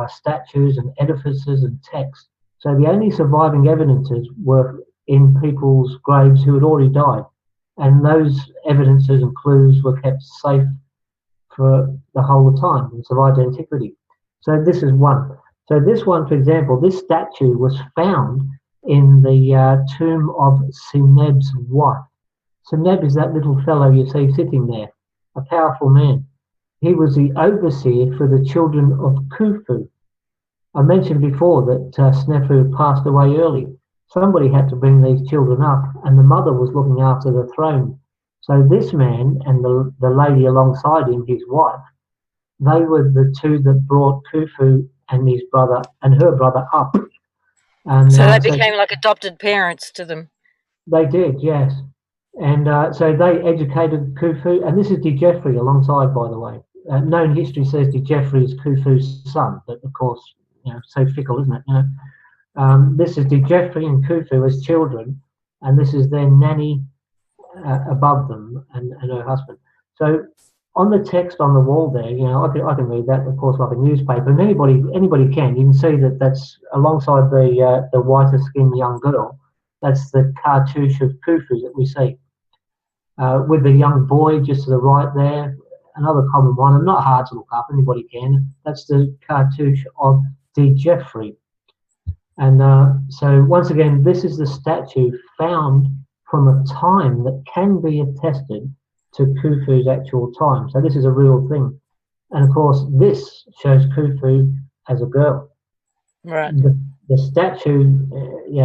statues and edifices and texts. So the only surviving evidences were in people's graves who had already died. And those evidences and clues were kept safe for the whole time and survived antiquity. So this is one. So this one, for example, this statue was found in the tomb of Sineb's wife. Sineb is that little fellow you see sitting there, a powerful man. He was the overseer for the children of Khufu. I mentioned before that Snefu passed away early. Somebody had to bring these children up, and the mother was looking after the throne. So this man and the lady alongside him, his wife, they were the two that brought Khufu and his brother and her brother up. And, so they became like adopted parents to them. They did, yes. And so they educated Khufu, and this is De Geoffrey alongside, by the way. Known history says De Geoffrey is Khufu's son, but of course, so fickle, isn't it? This is De Geoffrey and Khufu as children, and this is their nanny above them and her husband. So on the text on the wall there, I can read that, of course, like a newspaper, and anybody can. You can see that that's alongside the whiter skinned young girl. That's the cartouche of Khufu that we see. With the young boy just to the right there, another common one, and not hard to look up, anybody can. That's the cartouche of De Geoffrey. And so once again, this is the statue found from a time that can be attested to Khufu's actual time. So this is a real thing. And of course, this shows Khufu as a girl. Right. The statue,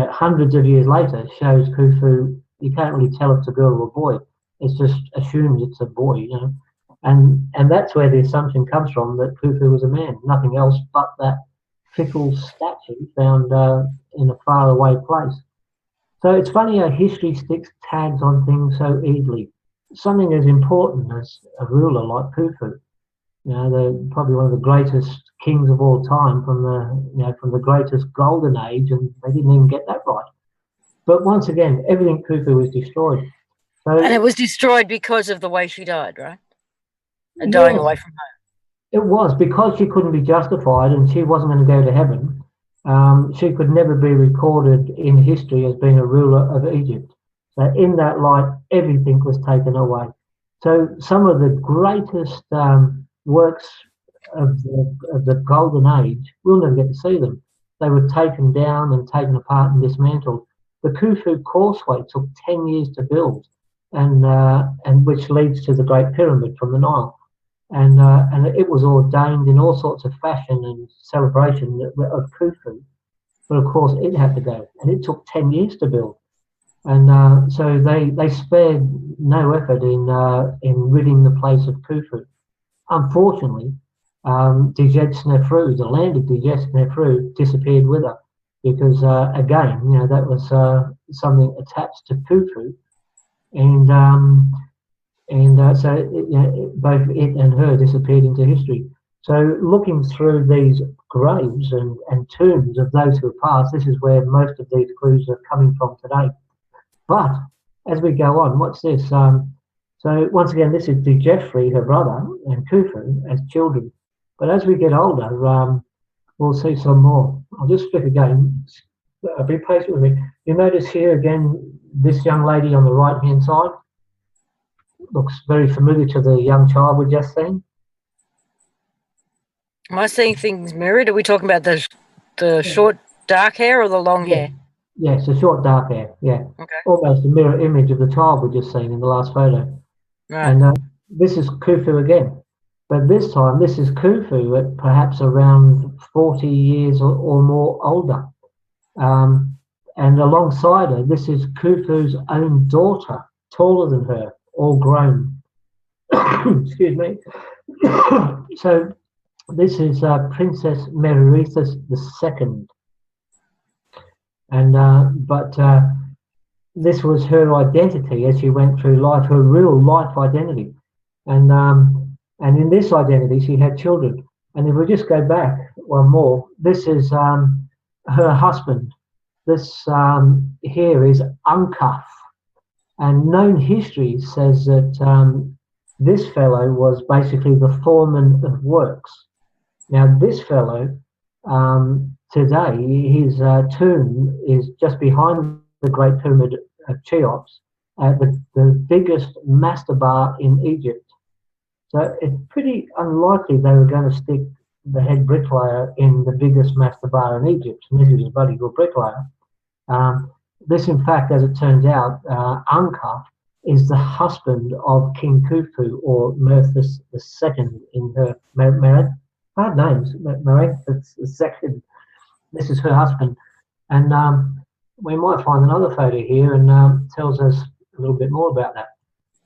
hundreds of years later, shows Khufu You can't really tell if it's a girl or a boy. It's just assumed it's a boy, you know. And that's where the assumption comes from, that Khufu was a man, nothing else but that fickle statue found in a faraway place. So it's funny how history sticks tags on things so easily. Something as important as a ruler like Khufu, you know, probably one of the greatest kings of all time from the greatest golden age, and they didn't even get that right. But once again, everything Khufu was destroyed. So, and it was destroyed because of the way she died, right? And yes, dying away from home. it was because she couldn't be justified and she wasn't going to go to heaven. She could never be recorded in history as being a ruler of Egypt. So in that light, everything was taken away. So some of the greatest works of the Golden Age, we'll never get to see them. They were taken down and taken apart and dismantled. The Khufu Causeway took 10 years to build, and which leads to the Great Pyramid from the Nile. And it was ordained in all sorts of fashion and celebration of Khufu, but of course it had to go, and it took 10 years to build. And so they spared no effort in ridding the place of Khufu. Unfortunately, Djedid Snefru, the land of Djedid Snefru, disappeared with her because again, you know, that was something attached to Khufu, and so both it and her disappeared into history. So looking through these graves and tombs of those who have passed, this is where most of these clues are coming from today. But as we go on, what's this? So once again, this is Djeffrey, her brother, and Khufu as children. But as we get older, we'll see some more. I'll just flick again. Be patient with me. You notice here again, this young lady on the right-hand side looks very familiar to the young child we just seen. Am I seeing things mirrored? Are we talking about the short dark hair or the long hair? Yes, the short dark hair. Yeah, okay. Almost a mirror image of the child we just seen in the last photo. Right. And this is Khufu again, but this time this is Khufu at perhaps around 40 years or more older. And alongside her, this is Khufu's own daughter, taller than her, all grown. Excuse me. So this is Princess Mererithus II. And but this was her identity as she went through life, her real life identity. And in this identity, she had children. And if we just go back one more, this is her husband. This here is Unkaf. And known history says that this fellow was basically the foreman of works. Now, this fellow, today, his tomb is just behind the Great Pyramid of Cheops, the biggest mastaba in Egypt. So it's pretty unlikely they were going to stick the head bricklayer in the biggest mastaba in Egypt, and this is a bloody good bricklayer. This, in fact, as it turns out, Ankaf is the husband of King Khufu, or Merthus II in her hard names, Merthus II. This is her husband. And we might find another photo here and tells us a little bit more about that.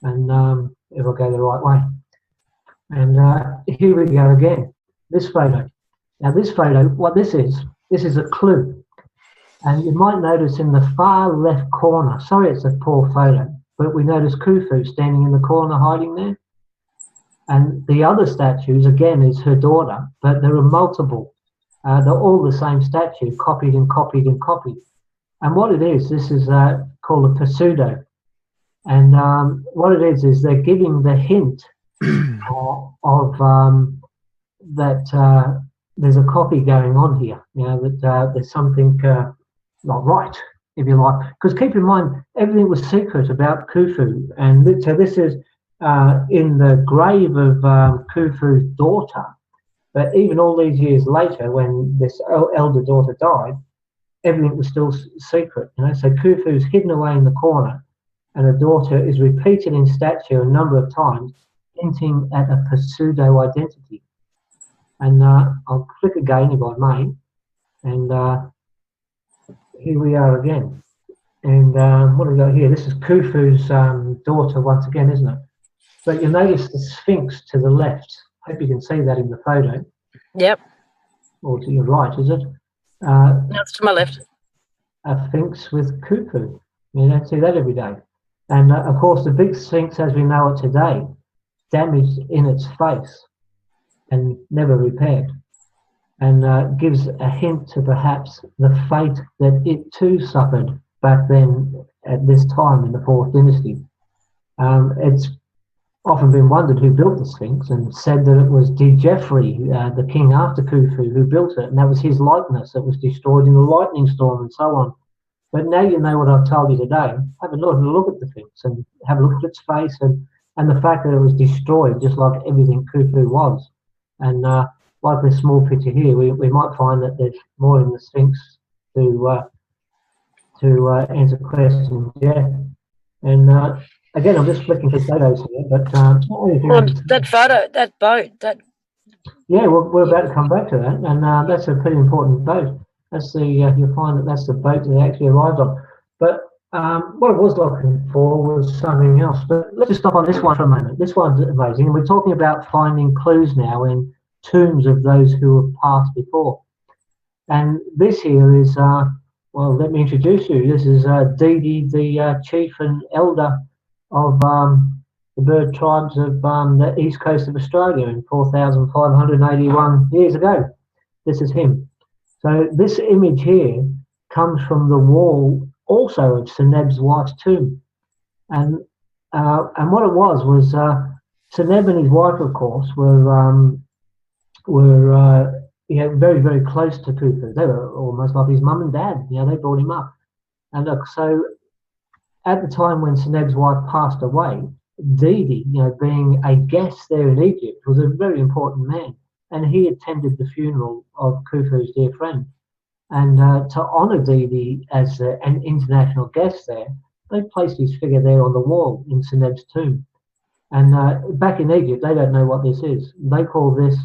And if I go the right way. And here we go again, this photo. Now this photo, what this is a clue. And you might notice in the far left corner, sorry it's a poor photo, but we notice Khufu standing in the corner hiding there. And the other statues, again, is her daughter, but there are multiple. They're all the same statue, copied and copied and copied. And what it is, this is called a pseudo. And what it is they're giving the hint of that there's a copy going on here, you know, that there's something not right, if you like. Because keep in mind, everything was secret about Khufu. And so this is in the grave of Khufu's daughter. But even all these years later, when this elder daughter died, everything was still secret. You know? So Khufu's hidden away in the corner, and her daughter is repeated in statue a number of times, hinting at a pseudo identity. And I'll click again if I may, and here we are again. And what have we got here? This is Khufu's daughter once again, isn't it? But you notice the Sphinx to the left. Hope you can see that in the photo. Yep. Or to your right, is it? That's to my left. A Sphinx with Khufu. You don't see that every day. And of course, the big Sphinx, as we know it today, damaged in its face and never repaired, and gives a hint to perhaps the fate that it too suffered back then at this time in the Fourth Dynasty. It's often been wondered who built the Sphinx, and said that it was Djeffri, the king after Khufu, who built it, and that was his likeness that was destroyed in the lightning storm and so on. But now you know what I've told you today. Have a look at the Sphinx and have a look at its face and the fact that it was destroyed just like everything Khufu was. And like this small picture here, we might find that there's more in the Sphinx to answer questions. Yeah, and again, I'm just flicking through photos here, but well, that photo, that boat, that. Yeah, we're about to come back to that, and that's a pretty important boat. That's the you'll find that that's the boat that they actually arrived on. But what I was looking for was something else. But let's just stop on this one for a moment. This one's amazing. We're talking about finding clues now in tombs of those who have passed before. And this here is, well, let me introduce you. This is Didi, the chief and elder of the bird tribes of the east coast of Australia in 4,581 years ago. This is him. So this image here comes from the wall also of Seneb's wife's tomb. And what it was Seneb and his wife, of course, were very, very close to Khufu. They were almost like his mum and dad. They brought him up. And look, so at the time when Seneb's wife passed away, Didi, being a guest there in Egypt, was a very important man, and he attended the funeral of Khufu's dear friend. And to honour Didi as an international guest there, they placed his figure there on the wall in Seneb's tomb. And back in Egypt, they don't know what this is. They call this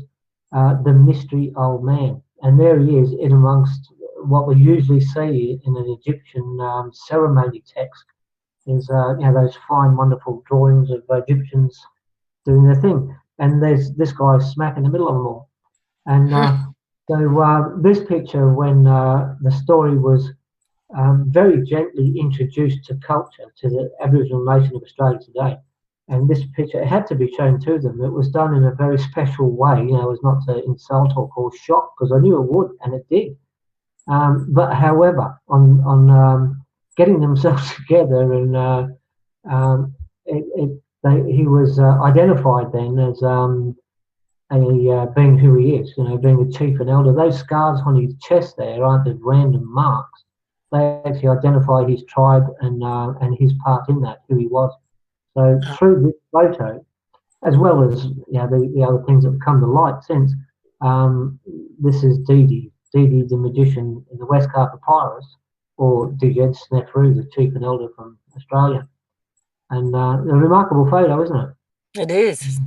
the mystery old man. And there he is in amongst what we usually see in an Egyptian ceremony text, is those fine, wonderful drawings of Egyptians doing their thing. And there's this guy smack in the middle of them all. And so this picture, when the story was very gently introduced to culture, to the Aboriginal nation of Australia today, and this picture, it had to be shown to them. It was done in a very special way. It was not to insult or cause shock, because I knew it would, and it did. But however, on getting themselves together, and he was identified then as being who he is, being a chief and elder. Those scars on his chest there aren't just random marks. They actually identify his tribe and his part in that, who he was. So through this photo, as well as the other things that have come to light since, this is Didi the magician in the Westcar Papyrus, or Djed Snefru, the chief and elder from Australia. And a remarkable photo, isn't it? It is.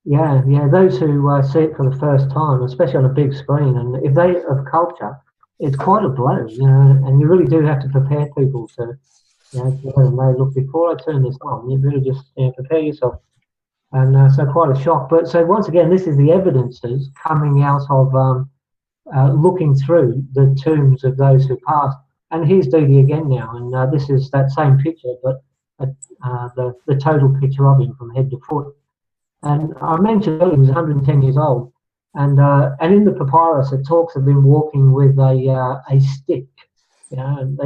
Yeah. Those who see it for the first time, especially on a big screen, and if they of culture, it's quite a blow, and you really do have to prepare people to, look, before I turn this on, you really just prepare yourself. And so quite a shock. But so once again, this is the evidences coming out of looking through the tombs of those who passed. And here's Didi again now, and this is that same picture, but the total picture of him from head to foot. And I mentioned earlier he was 110 years old, and in the papyrus it talks of him walking with a stick, and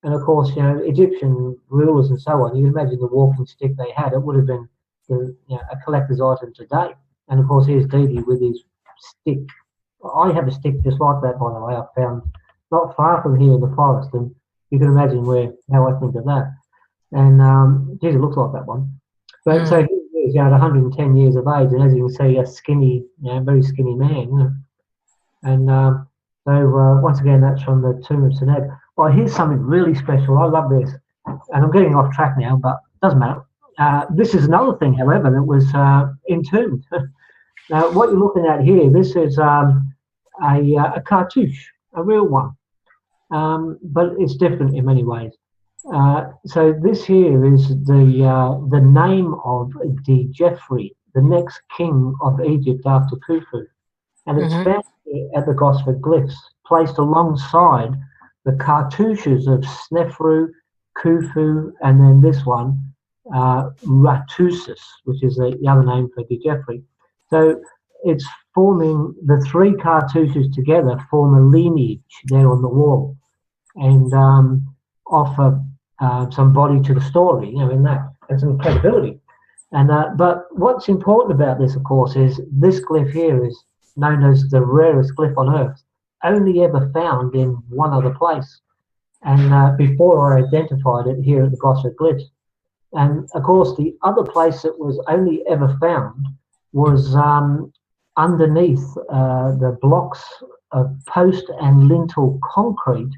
of course Egyptian rulers and so on. You can imagine the walking stick they had. It would have been a collector's item today. And of course here's Didi with his stick. I have a stick just like that, by the way. I found not far from here in the forest, and you can imagine how I think of that. And geez, it looks like that one. But so he is at 110 years of age, and as you can see, a skinny, very skinny man. And so once again, that's from the tomb of Seneb. Well, here's something really special. I love this, and I'm getting off track now, but it doesn't matter. This is another thing, however, that was entombed. Now, what you're looking at here, this is a cartouche, a real one, but it's different in many ways. So this here is the name of Djeffri, the next king of Egypt after Khufu, and it's Mm-hmm. found here at the Gosford glyphs, placed alongside the cartouches of Snefru, Khufu, and then this one, Ratusis, which is the other name for Djeffri. So it's forming the three cartouches together form a lineage there on the wall, and offer some body to the story, in that, and some credibility. And but what's important about this, of course, is this glyph here is known as the rarest glyph on Earth, only ever found in one other place. And before I identified it here at the Gosford Glyphs. And of course, the other place that was only ever found was underneath the blocks of post and lintel concrete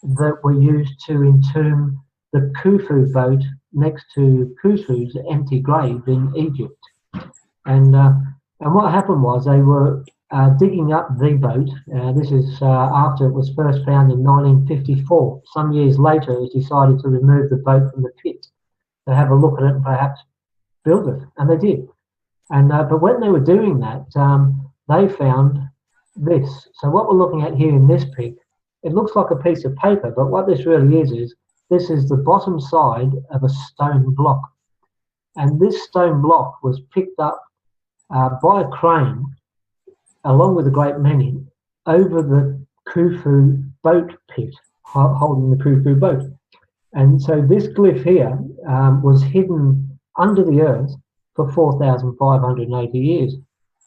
that were used to entomb the Khufu boat next to Khufu's empty grave in Egypt. And what happened was they were digging up the boat. This is after it was first found in 1954. Some years later, it was decided to remove the boat from the pit to have a look at it and perhaps build it, and they did. And but when they were doing that, they found this. So what we're looking at here in this pic, it looks like a piece of paper, but what this really is this is the bottom side of a stone block. And this stone block was picked up by a crane, along with a great many, over the Khufu boat pit, holding the Khufu boat. And so this glyph here was hidden under the earth for 4,580 years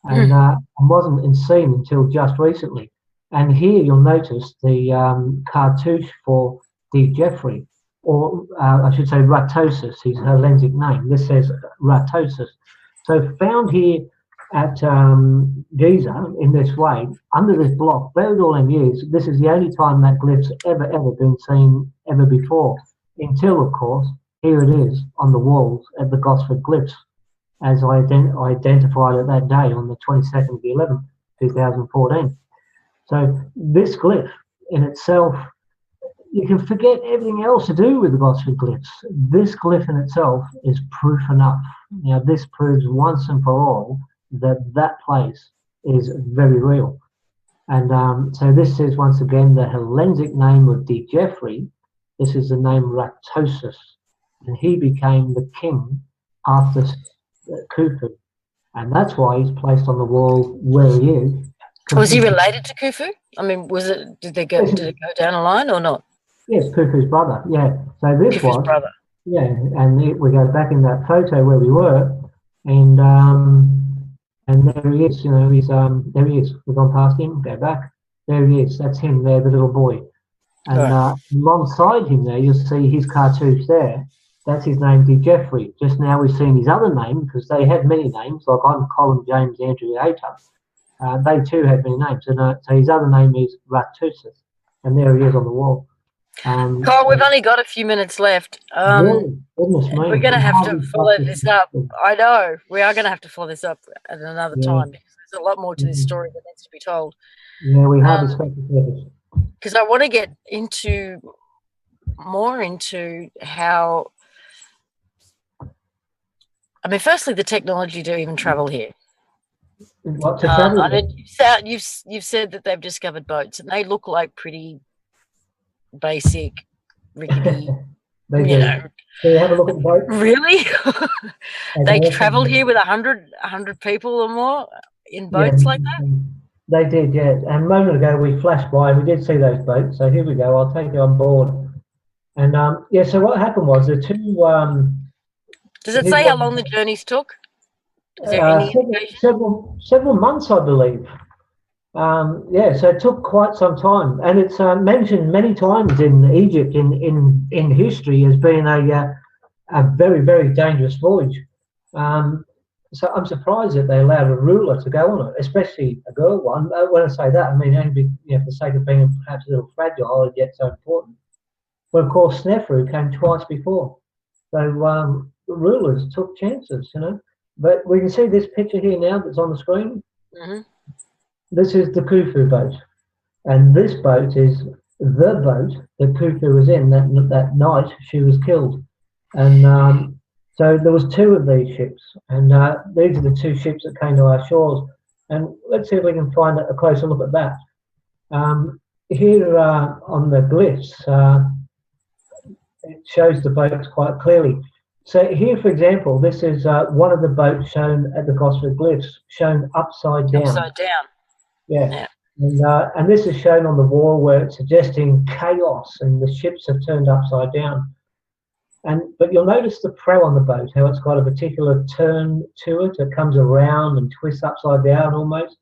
and wasn't seen until just recently. And here you'll notice the cartouche for Djeffri, or I should say Ratosis, is her Lensic name. This says Ratosis. So found here at Giza in this way, under this block, buried all them years. This is the only time that glyph's ever been seen ever before, until, of course, here it is on the walls at the Gosford glyphs, as I identified it that day on the 22nd of the 11th, 2014. So this glyph in itself, you can forget everything else to do with the Gosford glyphs. This glyph in itself is proof enough. This proves once and for all that place is very real. And so this is once again the Hellensic name of Djeffri. This is the name Ratosis, and he became the king after Khufu, and that's why he's placed on the wall where he is. Was he related to Khufu? I mean, did it go down a line or not? Yes, Khufu's brother. Yeah. So this Khufu's was brother. Yeah, and we go back in that photo where we were, and there he is. He's there he is. We've gone past him. Go back. There he is. That's him there, the little boy. And alongside him there, you'll see his cartouche there. That's his name, Djeffri. Just now we've seen his other name, because they had many names, like I'm Colin James Andrew Hayter. They too had many names. And so his other name is Ratusis. And there he is on the wall. Carl, we've only got a few minutes left. Really? Goodness me. We're going to have to follow this up. I know. We are going to have to follow this up at another time, because there's a lot more to this story that needs to be told. Yeah, we have scratched the surface. Because I want to get more into how, I mean, firstly, the technology to even travel here. What to travel? I mean, you've said that they've discovered boats, and they look like pretty basic, rickety. They do. So you have a look at the boat. Really? They travelled here with 100 people or more in boats like that? They did, yeah. And a moment ago we flashed by and we did see those boats. So here we go. I'll take you on board. And so what happened was the two. Does it say how long the journeys took? Is there any indication? Several months, I believe. So it took quite some time, and it's mentioned many times in Egypt in history as being a very, very dangerous voyage. So I'm surprised that they allowed a ruler to go on it, especially a girl one. When I say that, I mean only for the sake of being perhaps a little fragile and yet so important. But of course, Snefru came twice before, so the rulers took chances, But we can see this picture here now that's on the screen. Mm-hmm. This is the Khufu boat, and this boat is the boat that Khufu was in that night she was killed. And so there was two of these ships, and these are the two ships that came to our shores. And let's see if we can find a closer look at that. Here on the glyphs, it shows the boats quite clearly. So here, for example, this is one of the boats shown at the Gosford glyphs, shown upside down. Upside down. Yeah. And this is shown on the wall where it's suggesting chaos and the ships have turned upside down. But you'll notice the prow on the boat, how it's got a particular turn to it. It comes around and twists upside down almost.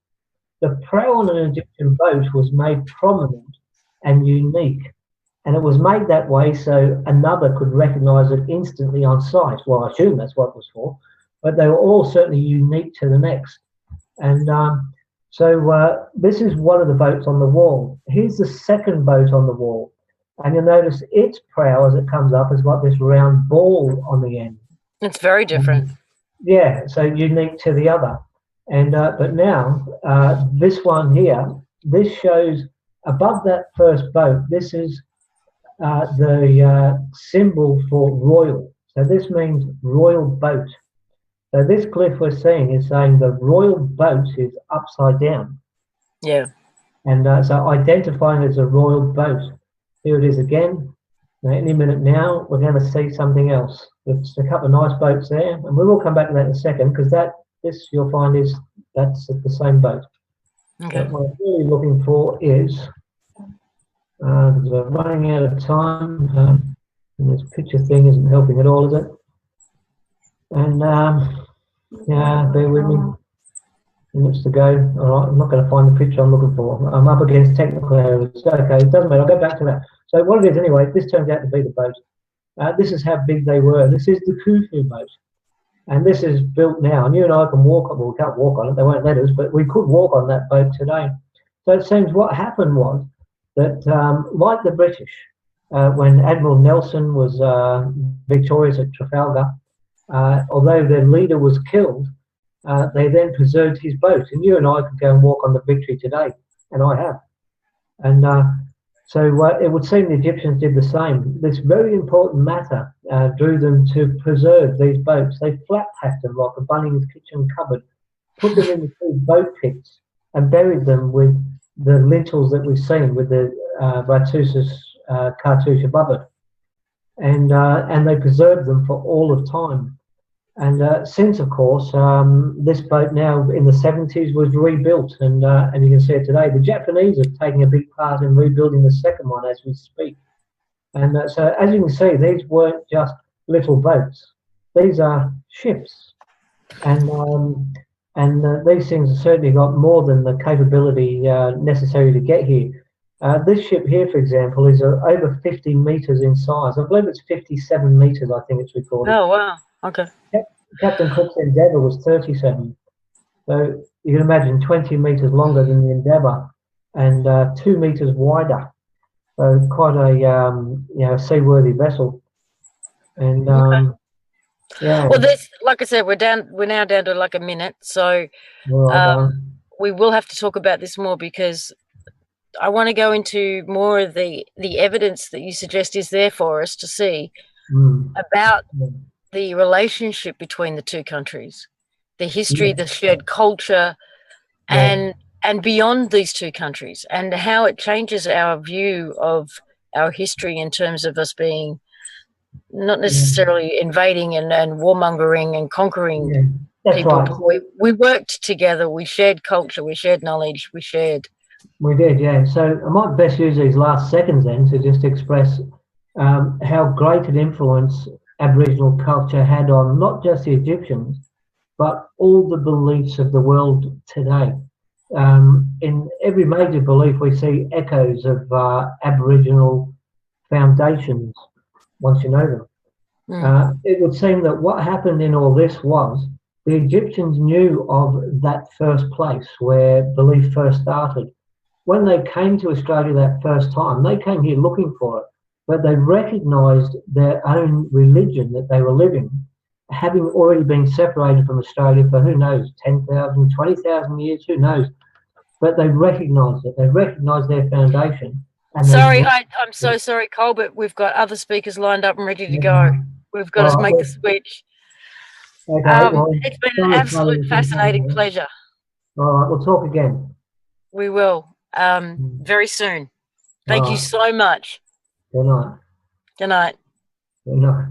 The prow on an Egyptian boat was made prominent and unique. And it was made that way so another could recognize it instantly on sight. Well, I assume that's what it was for. But they were all certainly unique to the next. And so this is one of the boats on the wall. Here's the second boat on the wall. And you'll notice its prow, as it comes up, has got this round ball on the end. It's very different. Yeah, so unique to the other. And but now, this one here, this shows above that first boat, this is the symbol for royal. So this means royal boat. So this glyph we're seeing is saying the royal boat is upside down. Yeah. And so identifying as a royal boat. Here it is again. Now, any minute now, we're going to see something else. There's a couple of nice boats there, and we will come back to that in a second, because this you'll find that's the same boat. Okay. What I'm really looking for is, because we're running out of time, and this picture thing isn't helping at all, is it? And yeah, bear with me. Minutes to go. All right, I'm not going to find the picture I'm looking for. I'm up against technical errors. Okay, it doesn't matter. I'll go back to that. So what it is anyway, this turns out to be the boat. This is how big they were. This is the Khufu boat. And this is built now. And you and I can walk on, well, we can't walk on it, they won't let us, but we could walk on that boat today. So it seems what happened was that, like the British, when Admiral Nelson was victorious at Trafalgar, although their leader was killed, they then preserved his boat. And you and I could go and walk on the Victory today, and I have. And so it would seem the Egyptians did the same. This very important matter drew them to preserve these boats. They flat packed them like a Bunnings kitchen cupboard, put them in the two boat pits, and buried them with the lintels that we've seen with the Ratusis cartouche above it. And they preserved them for all of time. And since, of course, this boat now in the 70s was rebuilt, and you can see it today. The Japanese are taking a big part in rebuilding the second one as we speak. And so, as you can see, these weren't just little boats; these are ships, and these things have certainly got more than the capability necessary to get here. This ship here, for example, is over 50 meters in size. I believe it's 57 meters. I think it's recorded. Oh wow! Okay. Captain Cook's Endeavour was 37. So you can imagine 20 meters longer than the Endeavour and 2 meters wider. So quite a seaworthy vessel. And Okay. yeah. Well, this, like I said, we're now down to like a minute, so we will have to talk about this more, because I want to go into more of the evidence that you suggest is there for us to see about the relationship between the two countries, the history, the shared culture, and beyond these two countries, and how it changes our view of our history in terms of us being not necessarily invading and warmongering and conquering people. Right. We worked together, we shared culture, we shared knowledge, we did, yeah. So I might best use these last seconds then to just express how great an influence Aboriginal culture had on not just the Egyptians, but all the beliefs of the world today. In every major belief, we see echoes of Aboriginal foundations, once you know them. It would seem that what happened in all this was the Egyptians knew of that first place where belief first started. When they came to Australia that first time, they came here looking for it, but they recognised their own religion that they were living, having already been separated from Australia for who knows, 10,000, 20,000 years, who knows. But they recognised it. They recognised their foundation. And Sorry, I'm so sorry, Cole, but we've got other speakers lined up and ready to go. We've got to make the switch. Okay, well, It's been an absolute fascinating pleasure. All right, we'll talk again. We will very soon. Thank you so much. Good night. Good night. Good night.